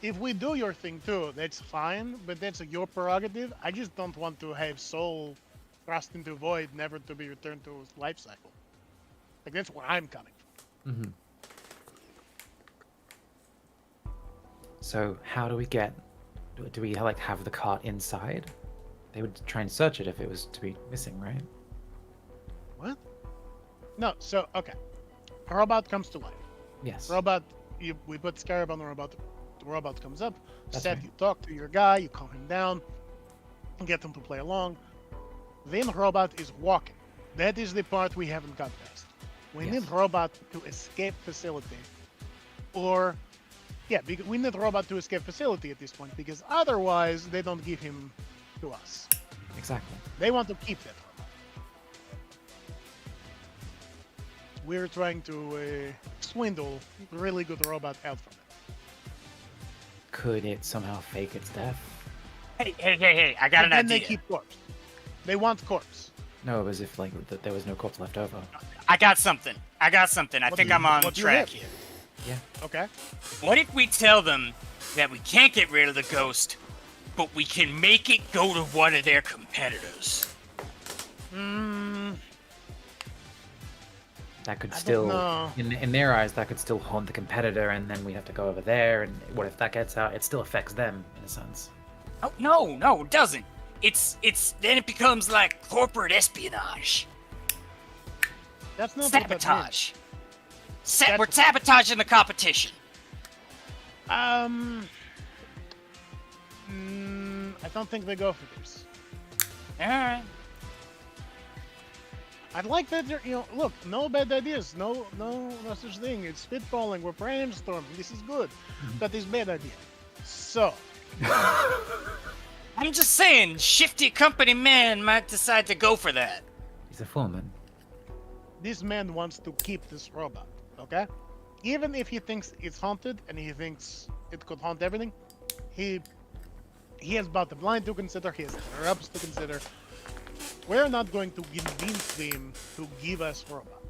If we do your thing too, that's fine, but that's your prerogative. I just don't want to have Soul thrust into void, never to be returned to his life cycle. Like that's where I'm coming from. Mm-hmm. So how do we get? Do we like have the cart inside? They would try and search it if it was to be missing, right? What? No, so okay. Robot comes to life. Yes. Robot, we put Scarab on the robot. The robot comes up. That's Seth, right. you talk to your guy, you calm him down, get him to play along. Then Robot is walking. That is the part we haven't got past. We Yes. need Robot to escape facility. Or, yeah, we need Robot to escape facility at this point because otherwise they don't give him to us. Exactly. They want to keep that robot. We're trying to swindle really good robot out from it. Could it somehow fake its death? Hey! I got And an then idea. they keep corpse. They want corpse. No, as if like there was no corpse left over. I got something. I What think do I'm you- on what do you track have? here. Okay. What if we tell them that we can't get rid of the ghost, but we can make it go to one of their competitors? That could I don't still, know. in their eyes, that could still haunt the competitor, and then we have to go over there. And what if that gets out? It still affects them in a sense. Oh no, it doesn't. It's then it becomes like corporate espionage, That's not what that means. sabotage. We're sabotaging the competition. I don't think they go for this. All right. I'd like that. Look, no bad ideas. No such thing. It's spitballing. We're brainstorming. This is good. That is bad idea. So, I'm just saying, shifty company man might decide to go for that. He's a foreman. this man wants to keep this robot. Okay, even if he thinks it's haunted and he thinks it could haunt everything, he has bottom line to consider. He has Atropus to consider. We're not going to convince them to give us robot.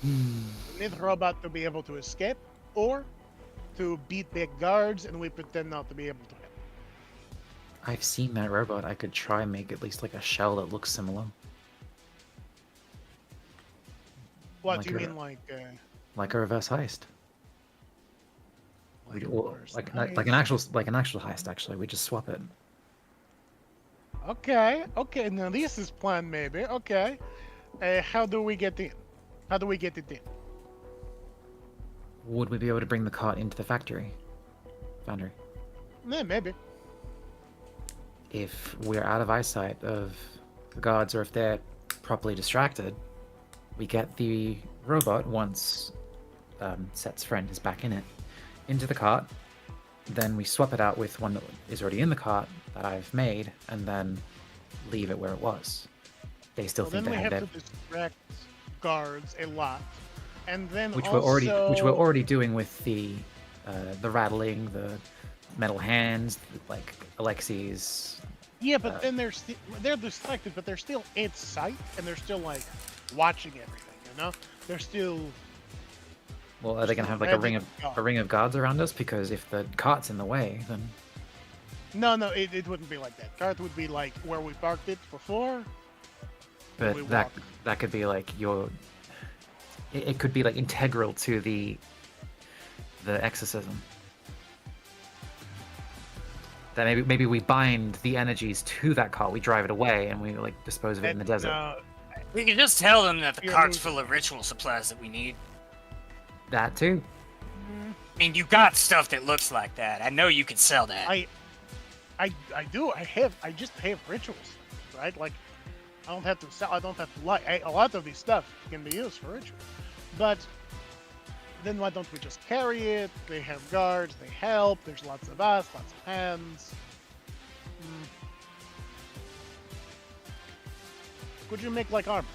We need robot to be able to escape or to beat back guards, and we pretend not to be able to help. I've seen that robot. I could try and make at least like a shell that looks similar. What Like do you a- mean, Like a reverse heist. reverse Like heist? an actual heist actually. We just swap it. Okay, now this is plan maybe. Okay, how do we get in? How do we get it in? Would we be able to bring the cart into the factory? Foundry. Yeah, maybe. If we're out of eyesight of the guards or if they're properly distracted, we get the robot once Set's friend is back in it into the cart. Then we swap it out with one that is already in the cart that I've made, and then leave it where it was. They still Well, think then they we have have their, to distract guards a lot, and then which also... we're already doing with the rattling, the metal hands, like Alexi's. Yeah, but then they're distracted, but they're still at sight, and they're still like watching everything. You know, they're still. Well, are they gonna have like a ring of guards around us? Because if the cart's in the way, then No, it wouldn't be like that. Cart would be like where we parked it before. but we that walk. that could be like your. It could be like integral to the exorcism. That maybe we bind the energies to that cart, we drive it away, and we like dispose of it in the desert. We can just tell them that the You're cart's losing. full of ritual supplies that we need. That too. I mean, you got stuff that looks like that. I know you can sell that. I do. I just have rituals, right? Like, I don't have to sell. I don't have to lie. A lot of these stuff can be used for rituals, but then why don't we just carry it? They have guards. They help. There's lots of us. Lots of hands. Could you make like armor?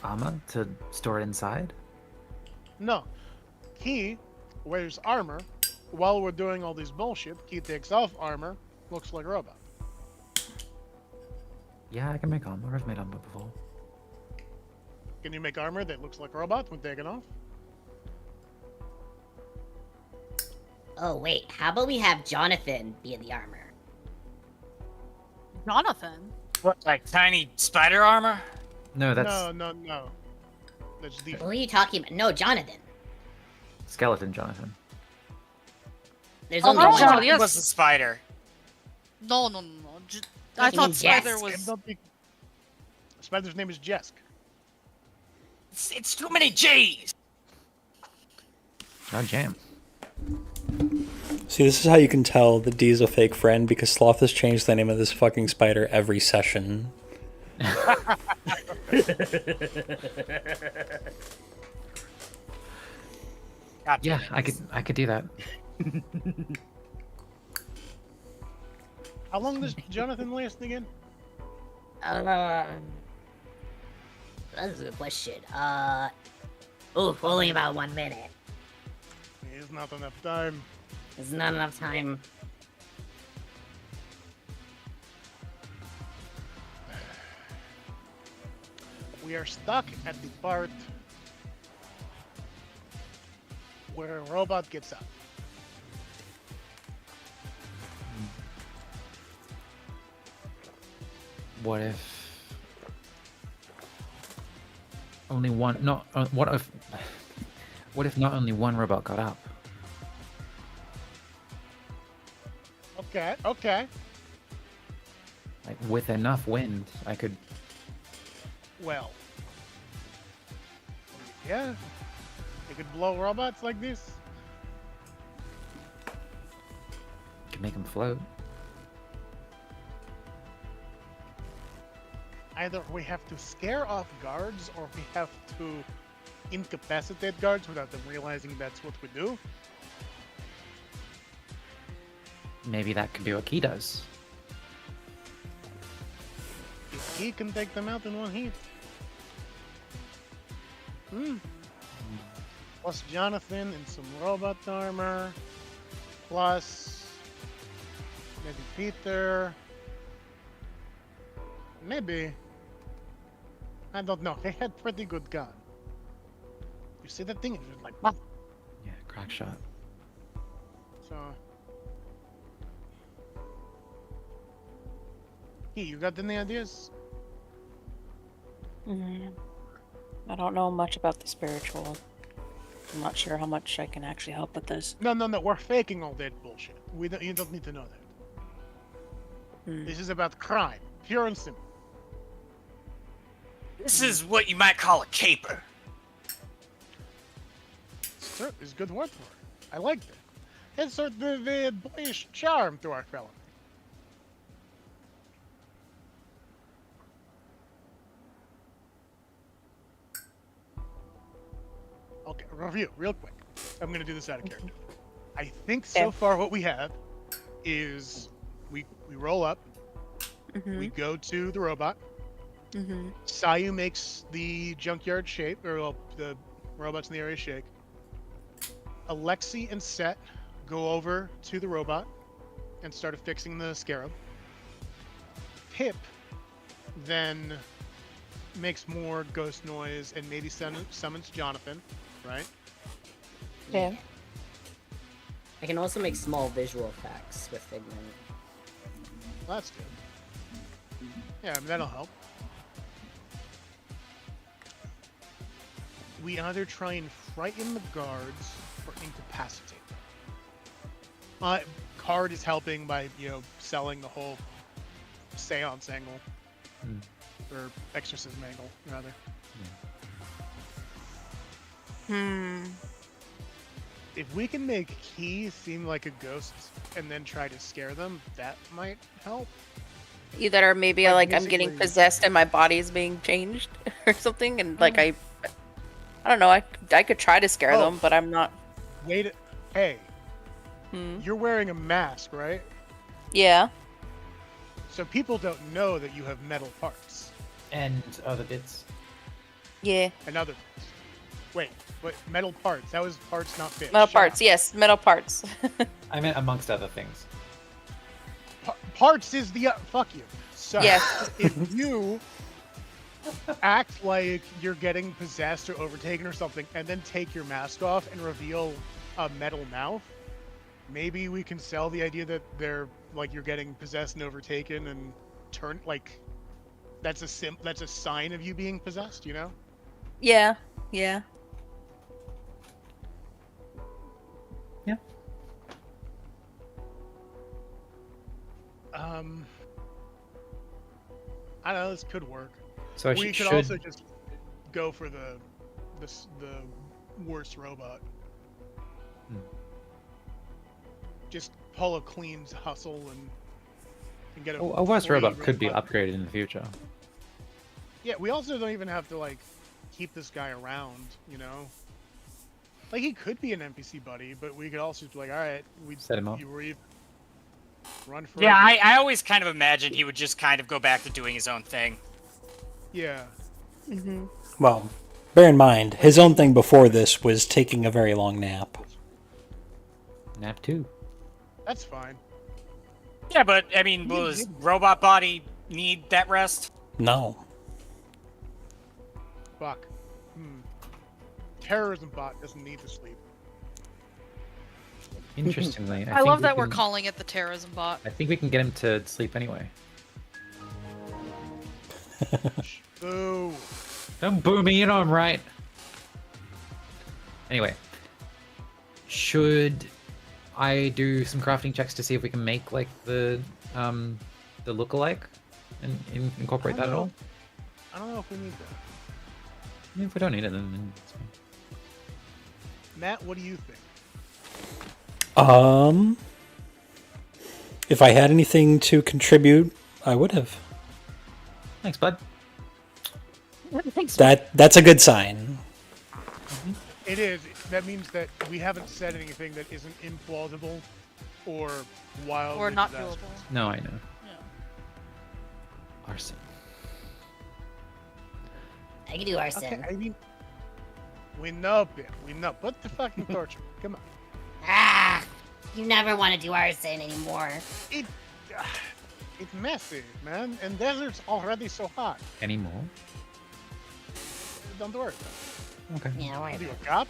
Armor to store it inside. No. He wears armor while we're doing all this bullshit. He takes off armor. Looks like a robot. Yeah, I can make armor. I've made armor before. Can you make armor that looks like a robot when taken off? Oh wait, how about we have Jonathan be in the armor? Jonathan? What, like tiny spider armor? No, that's No. That's the. What are you talking about? No, Jonathan. skeleton, Jonathan. There's Oh, only no, one. Jonathan. Jonathan yes. was a spider. No. I You thought mean Spider Jask. was. Spider's name is Jesk. It's too many J's. God jam. See, this is how you can tell that Dee's a fake friend, because Sloth has changed the name of this fucking spider every session. God Yeah, damn it. I could do that. How long does Jonathan last again? That's a good question. Only about 1 minute. There's not enough time. There's not enough time. We are stuck at the part where a robot gets out. What if only one? Not what if? What if not only one robot got up? Okay. Like with enough wind, I could. Well. Yeah. You could blow robots like this. Could make them float. Either we have to scare off guards, or we have to incapacitate guards without them realizing that's what we do. Maybe that could be what Key does. If he can take them out in one hit. Plus Jonathan and some robot armor. Plus maybe Peter. Maybe. I don't know. They had pretty good gun. You see that thing? It was like, wow. Yeah, crack shot. So. Hey, you got any ideas? I don't know much about the spiritual. I'm not sure how much I can actually help with this. No. We're faking all that bullshit. You don't need to know that. This is about crime, pure and simple. This is what you might call a caper. Sir, is a good word for it. I like that. It's sort of a boyish charm to our fellow. Okay, review, real quick. I'm gonna do this out of character. I think so far what we have is we roll up, we go to the robot, Sayu makes the junkyard shake, or well, the robots in the area shake. Alexi and Set go over to the robot and start affixing the scarab. Pip then makes more ghost noise and maybe summons Jonathan, right? Yeah. I can also make small visual effects with Figment. Well, that's good. Yeah, I mean, that'll help. We either try and frighten the guards or incapacitate them. Card is helping by, selling the whole seance angle. Or exorcism angle, rather. If we can make Key seem like a ghost and then try to scare them, that might help. Either maybe Like, I'm getting basically- possessed and my body is being changed or something, and I don't know. I could try to scare them, but I'm not. Wait, hey, you're wearing a mask, right? Yeah. So people don't know that you have metal parts And other bits. Yeah. and other things. Wait, metal parts? That was parts, not fish. Metal Shut parts. up. Yes, metal parts. I meant amongst other things. Parts is the fuck you. So Yes. if you act like you're getting possessed or overtaken or something, and then take your mask off and reveal a metal mouth, maybe we can sell the idea that they're like you're getting possessed and overtaken, and turn like that's a sign of you being possessed, Yeah. Yeah. Yeah. I don't know. This could work. So We could also just go for the worst robot. Just pull a clean hustle and get a worse free robot could be robot. upgraded in the future. Yeah, we also don't even have to keep this guy around, Like he could be an NPC buddy, but we could also be like, all right, we Set him up. Run for Yeah, it. I always kind of imagined he would just kind of go back to doing his own thing. Yeah. Well, bear in mind, his own thing before this was taking a very long nap. Nap 2. That's fine. Yeah, but I mean, will his robot body need that rest? No. Fuck. Terrorism bot doesn't need to sleep. Interestingly, I love that we're calling it the terrorism bot. I think we can get him to sleep anyway. Boo. Don't boo me, you know I'm right. Anyway, should I do some crafting checks to see if we can make like the lookalike and incorporate that at all? I don't know if we need that. If we don't need it, then it's fine. Matt, what do you think? If I had anything to contribute, I would have. Thanks, bud. Thanks. That's a good sign. It is. That means that we haven't said anything that isn't implausible or wild Or not doable. No, I know. Yeah. Arson. I can do arson. Okay, I mean, we know, Bill. We know. Put the fucking torch. Come on. Ah! You never want to do arson anymore. It's messy, man. And desert's already so hot. Any more? Don't worry. Okay. Yeah, don't worry Are you about a cop?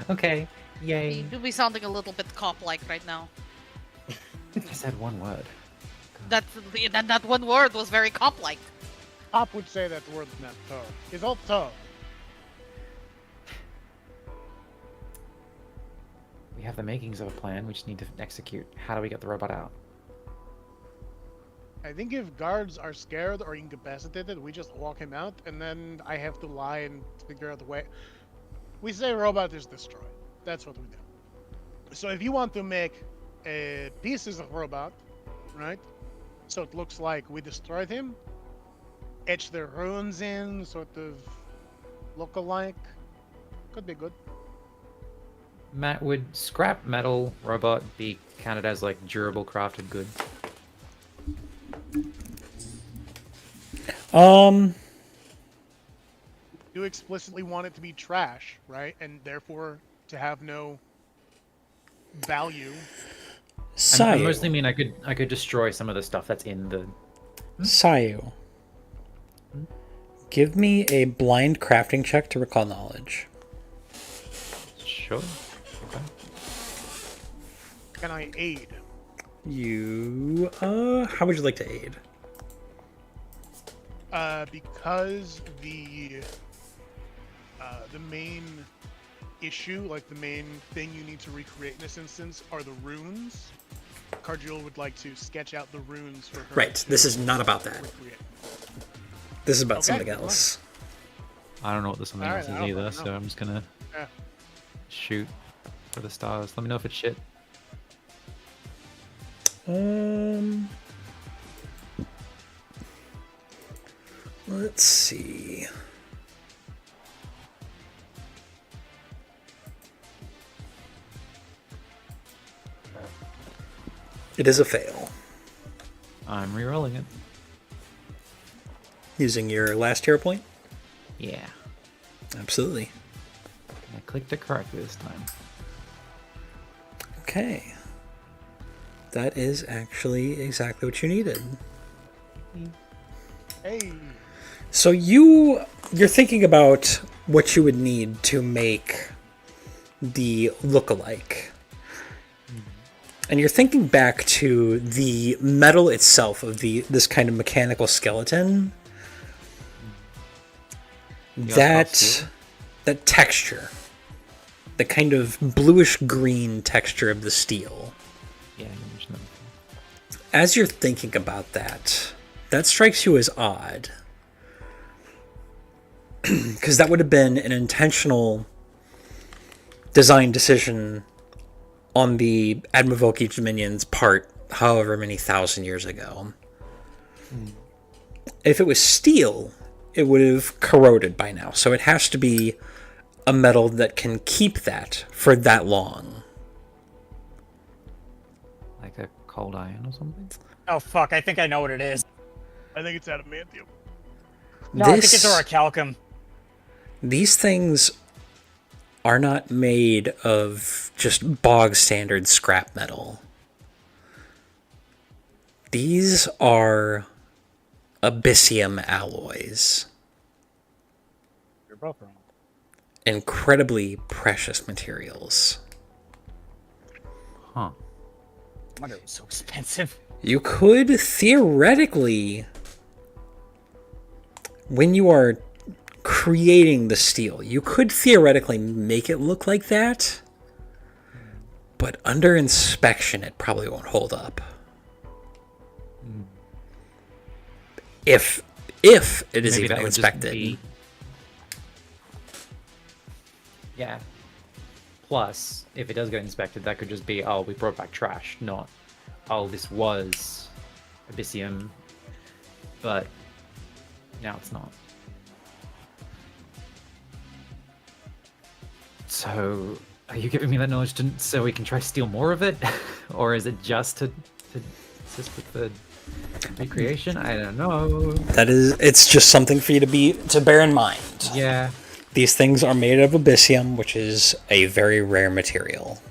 Okay. Yay. You'll be sounding a little bit cop-like right now. I said one word. That one word was very cop-like. Cop would say that the word's not toe. It's all toe. We have the makings of a plan. We just need to execute. How do we get the robot out? I think if guards are scared or incapacitated, we just walk him out, and then I have to lie and figure out the way. We say robot is destroyed. That's what we do. So if you want to make pieces of robot, right? So it looks like we destroyed him, etch the runes in, sort of look-alike. Could be good. Matt, would scrap metal robot be counted as like durable crafted good? You explicitly want it to be trash, right? And therefore to have no value. I mostly mean I could destroy some of the stuff that's in the. Sayu. Give me a blind crafting check to recall knowledge. Sure. Okay. Can I aid? You, how would you like to aid? Because the main issue, like the main thing you need to recreate in this instance, are the runes. Cardule would like to sketch out the runes for her. Right, this is not about that. Recreate. This is about Okay, something fine. else. I don't know what the something Alright, else is I don't either, know. so I'm just gonna Yeah. shoot for the stars. Let me know if it's shit. Let's see. It is a fail. I'm rerolling it. Using your last hero point? Yeah. Absolutely. I clicked it correctly this time. Okay. That is actually exactly what you needed. Hey. So you're thinking about what you would need to make the lookalike. And you're thinking back to the metal itself of this kind of mechanical skeleton. That texture, the kind of bluish green texture of the steel. Yeah, you mentioned that. As you're thinking about that strikes you as odd. Because that would have been an intentional design decision on the Admiralty Dominion's part, however many thousand years ago. If it was steel, it would have corroded by now. So it has to be a metal that can keep that for that long. Like a cold iron or something? Oh fuck! I think I know what it is. I think it's adamantium. No, I think it's orichalcum. These things are not made of just bog standard scrap metal. These are abyssium alloys. You're both wrong. Incredibly precious materials. Huh. I wonder it was so expensive. You could theoretically, when you are creating the steel. You could theoretically make it look like that, but under inspection, it probably won't hold up. If it is Maybe even that would just inspected. be- Yeah. Plus, if it does get inspected, that could just be, oh, we brought back trash, not, oh, this was Abyssium, but now it's not. So, are you giving me that knowledge so we can try to steal more of it? Or is it just to assist with the recreation? I don't know. It's just something for you to bear in mind. Yeah. These things are made of Abyssium, which is a very rare material.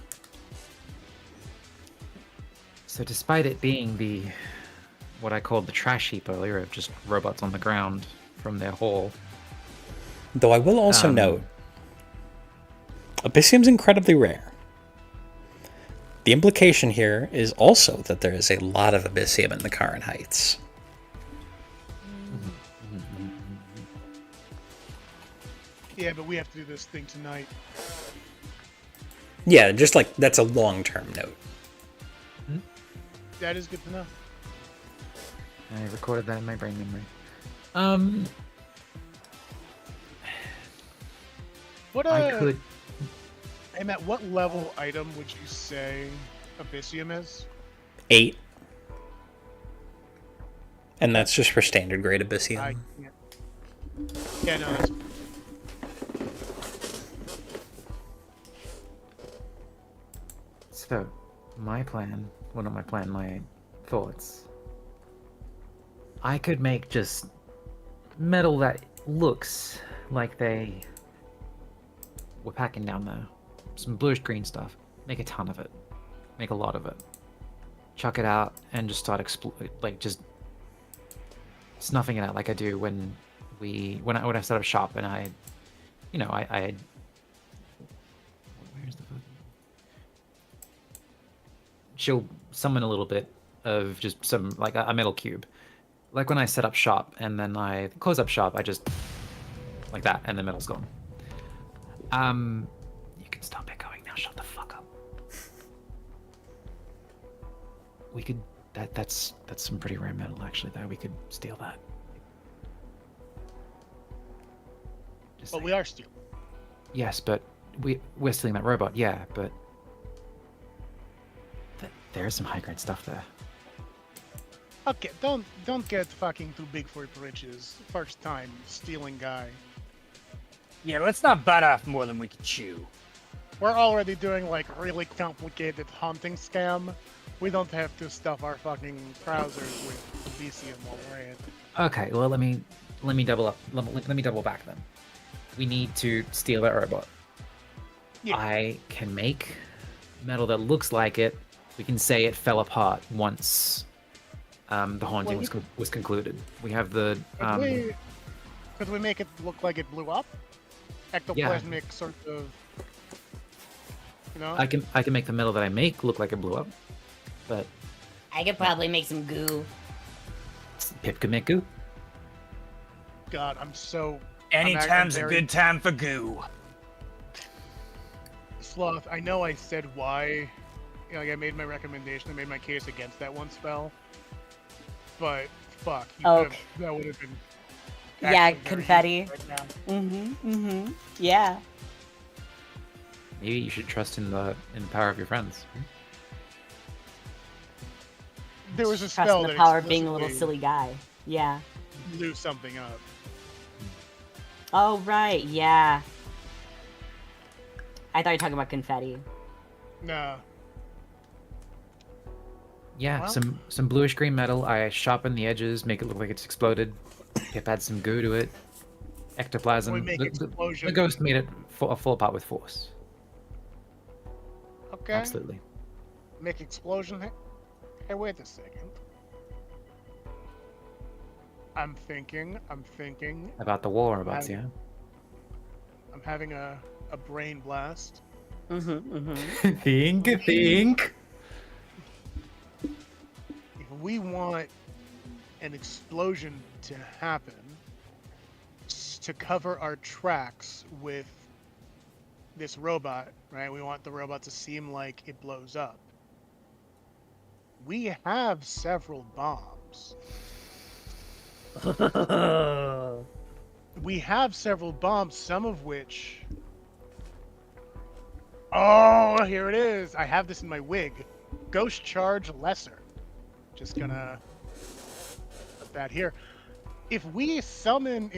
So despite it being what I called the trash heap earlier, of just robots on the ground from their hole. Though I will also note, Abyssium's incredibly rare. The implication here is also that there is a lot of Abyssium in the Karin Heights. Yeah, but we have to do this thing tonight. Yeah, just like that's a long-term note. That is good to know. I recorded that in my brain memory. What I could. Hey Matt, what level item would you say Abyssium is? 8. And that's just for standard grade Abyssium. Yeah, no, that's... So, my plan. Well, not my plan. My thoughts. I could make just metal that looks like they were packing down there. Some bluish green stuff. Make a ton of it. Make a lot of it. Chuck it out and just start just snuffing it out like I do when I set up shop and I where's the food? She'll summon a little bit of just some like a metal cube. Like when I set up shop and then I close up shop, I just like that and the metal's gone. You can stop echoing now. Shut the fuck up. We could. That's some pretty rare metal actually. Though we could steal that. Just But saying. we are stealing. Yes, but we're stealing that robot. Yeah, but there's some high grade stuff there. Okay, don't get fucking too big for britches. First time stealing guy. Yeah, let's not bite off more than we can chew. We're already doing like really complicated hunting scam. We don't have to stuff our fucking trousers with Abyssium while we're at it. Okay, well let me double up. Let me double back then. We need to steal that robot. Yeah. I can make metal that looks like it. We can say it fell apart once the haunting was concluded. We have the. Could we make it look like it blew up? Ectoplasmic sort of. You know. I can make the metal that I make look like it blew up, but I could probably make some goo. Pip can make goo. God, I'm so. Anytime's a good time for goo. Sloth, I know I said why. Like I made my recommendation, I made my case against that one spell. But fuck, that would have been. Yeah, very confetti. easy right now. Yeah. Maybe you should trust in the power of your friends. There was a Trust spell in the that power of being a little explicitly silly guy. Yeah. blew something up. Oh right, yeah. I thought you were talking about confetti. No. Yeah, Well- some bluish green metal. I sharpen the edges, make it look like it's exploded. Pip add some goo to it. Ectoplasm. We make The explosion. ghost made it fall apart with force. Okay. Absolutely. Make explosion. Hey, wait a second. I'm thinking. About the war robots, yeah. I'm having a brain blast. Think. If we want an explosion to happen, to cover our tracks with this robot, right? We want the robot to seem like it blows up. We have several bombs. We have several bombs, some of which... Oh, here it is. I have this in my wig. Ghost Charge Lesser. Just gonna put that here. If we summon...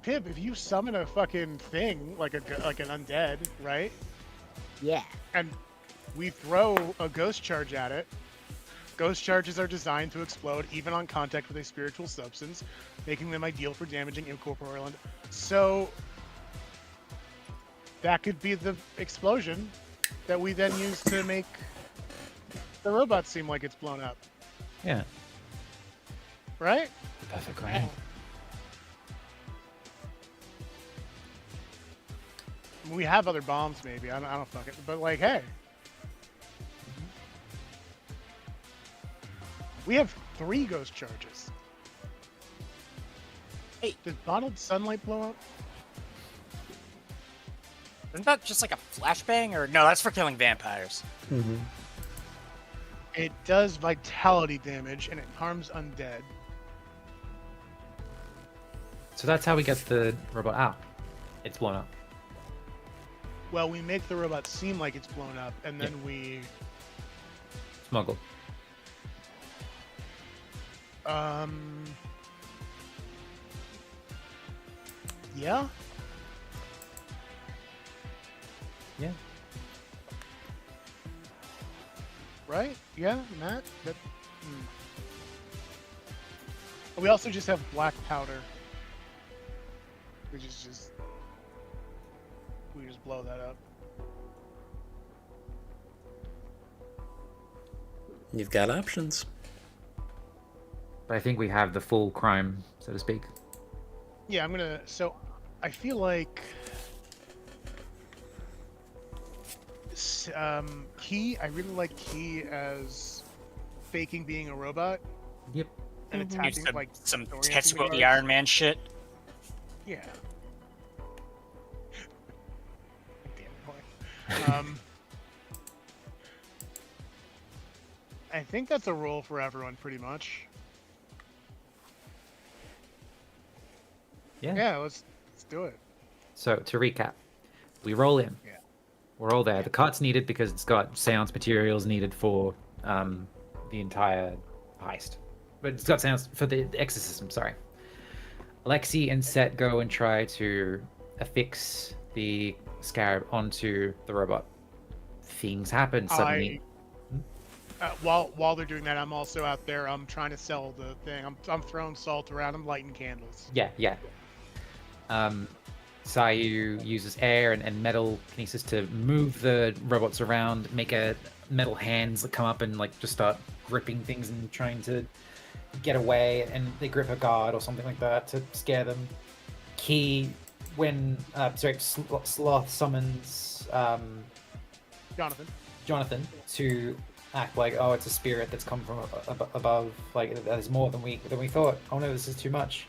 Pip, if you summon a fucking thing, like an undead, right? Yeah. And we throw a ghost charge at it. Ghost charges are designed to explode even on contact with a spiritual substance, making them ideal for damaging incorporeal. So that could be the explosion that we then use to make the robot seem like it's blown up. Yeah. Right? The perfect grenade. We have other bombs, maybe. I don't fuck it. But, like, hey. We have 3 ghost charges. Hey. Does bottled sunlight blow up? Isn't that just like a flashbang? Or no, that's for killing vampires. Mm-hmm. It does vitality damage, and it harms undead. So that's how we get the robot out. It's blown up. Well, we make the robot seem like it's blown up, and then we... Smuggle. Yeah? Yeah. Right? Yeah, Matt? We also just have black powder. Which is just... We just blow that up. You've got options. But I think we have the full crime, so to speak. Yeah, I'm gonna... So, I feel like... Key, I really like Key as faking being a robot. Yep. And attacking, like, some orienting Tetsuo the guards. Iron Man shit. Yeah. Damn boy. I think that's a role for everyone, pretty much. Yeah. Yeah, let's do it. So to recap, we roll in. Yeah. We're all there. The cart's needed because it's got seance materials needed for the entire heist. But it's got seance for the exorcism, sorry. Alexi and Set go and try to affix the scarab onto the robot. Things happen suddenly. While they're doing that, I'm also out there. I'm trying to sell the thing. I'm throwing salt around. I'm lighting candles. Yeah. Sayu uses air and metal kinesis to move the robots around, make a metal hands that come up and like just start gripping things and trying to get away, and they grip a guard or something like that to scare them. Key, when Sloth summons Jonathan to act like, oh, it's a spirit that's come from above, like there's more than we thought. Oh no, this is too much.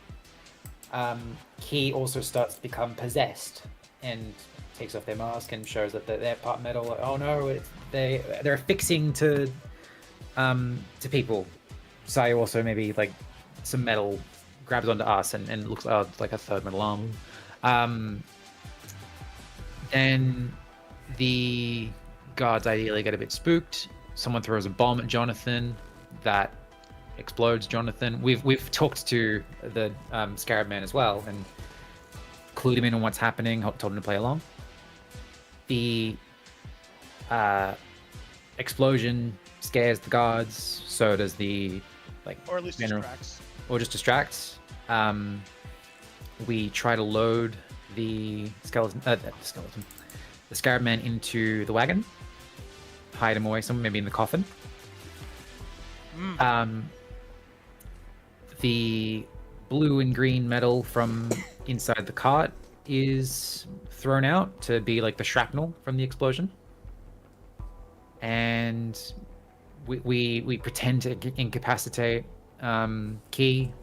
Key also starts to become possessed and takes off their mask and shows that they're part metal. Like, oh no, they're affixing to people. Sayu also maybe like some metal grabs onto us and looks like a third metal arm. Then the guards ideally get a bit spooked. Someone throws a bomb at Jonathan that explodes Jonathan. We've talked to the Scarab Man as well and clued him in on what's happening, told him to play along. The explosion scares the guards, so does the or at least distracts. Or just distracts. We try to load the the Scarab Man into the wagon, hide him away somewhere, maybe in the coffin. The blue and green metal from inside the cart is thrown out to be like the shrapnel from the explosion, and we pretend to incapacitate Key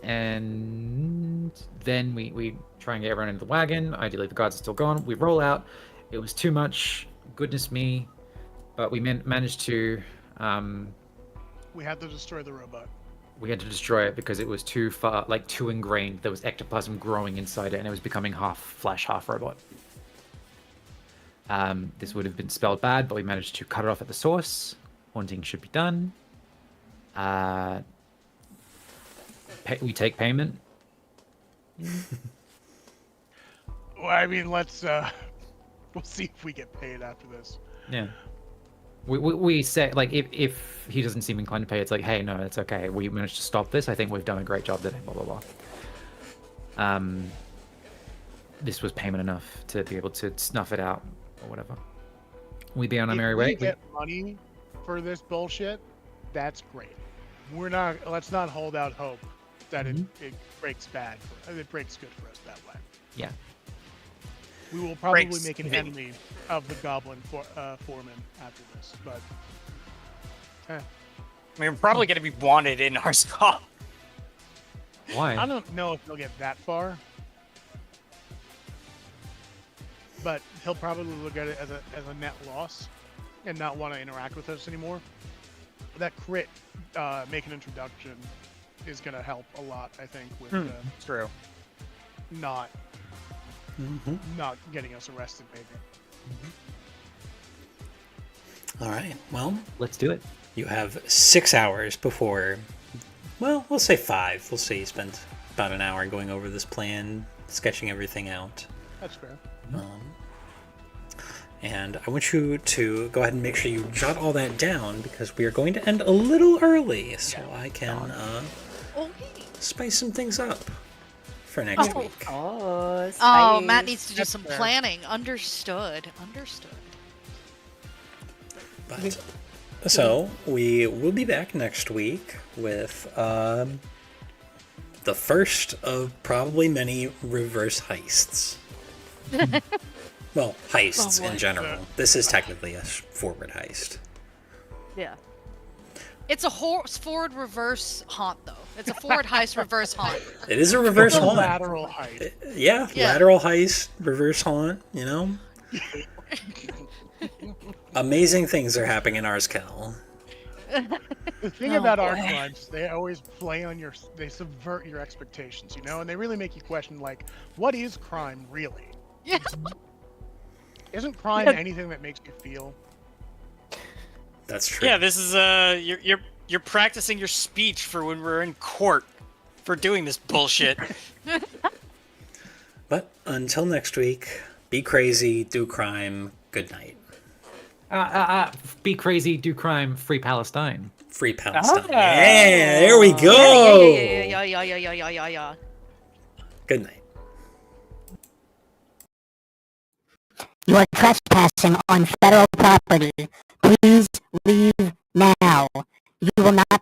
And then we try and get everyone into the wagon. Ideally, the guards are still gone. We roll out. It was too much. Goodness me. But we managed to... We had to destroy the robot. we had to destroy it because it was too far, like too ingrained. There was ectoplasm growing inside it, and it was becoming half flesh, half robot. This would have been spelled bad, but we managed to cut it off at the source. Haunting should be done. We take payment. Well, I mean, let's we'll see if we get paid after this. Yeah. We say, like, if he doesn't seem inclined to pay, it's like, hey, no, it's okay. We managed to stop this. I think we've done a great job today, blah, blah, blah. This was payment enough to be able to snuff it out or whatever. We be on our merry way. If we get money for this bullshit, that's great. Let's not hold out hope that it breaks bad. It breaks good for us that way. Yeah. We will probably Breaks make an big. enemy of the goblin foreman after this, but I mean, we're probably going to be wanted in our skull. Why? I don't know if he'll get that far. But he'll probably look at it as a net loss and not want to interact with us anymore. That crit make an introduction is going to help a lot, I think, with True. not getting us arrested, maybe. All right. Well, Let's do it. you have 6 hours before. Well, we'll say 5. We'll say you spent about an hour going over this plan, sketching everything out. That's fair. And I want you to go ahead and make sure you jot all that down because we are going to end a little early, so I can spice some things up for next week. Oh, Oh, Matt needs to do That's some fair. planning. Understood. But so we will be back next week with the first of probably many reverse heists. Well, heists in general. This is technically a forward heist. Yeah. It's a forward reverse haunt, though. It's a forward heist reverse haunt. It is a reverse It's a haunt. lateral height. Yeah, Yeah. lateral heist, reverse haunt, you know? Amazing things are happening in Arskel. The thing about art crimes, they always they subvert your expectations, you know, and they really make you question, like, what is crime really? Yeah. Isn't crime anything that makes you feel? That's true. Yeah, this is you're practicing your speech for when we're in court for doing this bullshit. But until next week, be crazy, do crime, good night. Be crazy, do crime, free Palestine. Free Palestine. Yeah, there we go. Yeah. Good night. You are trespassing on federal property. Please leave now. You will not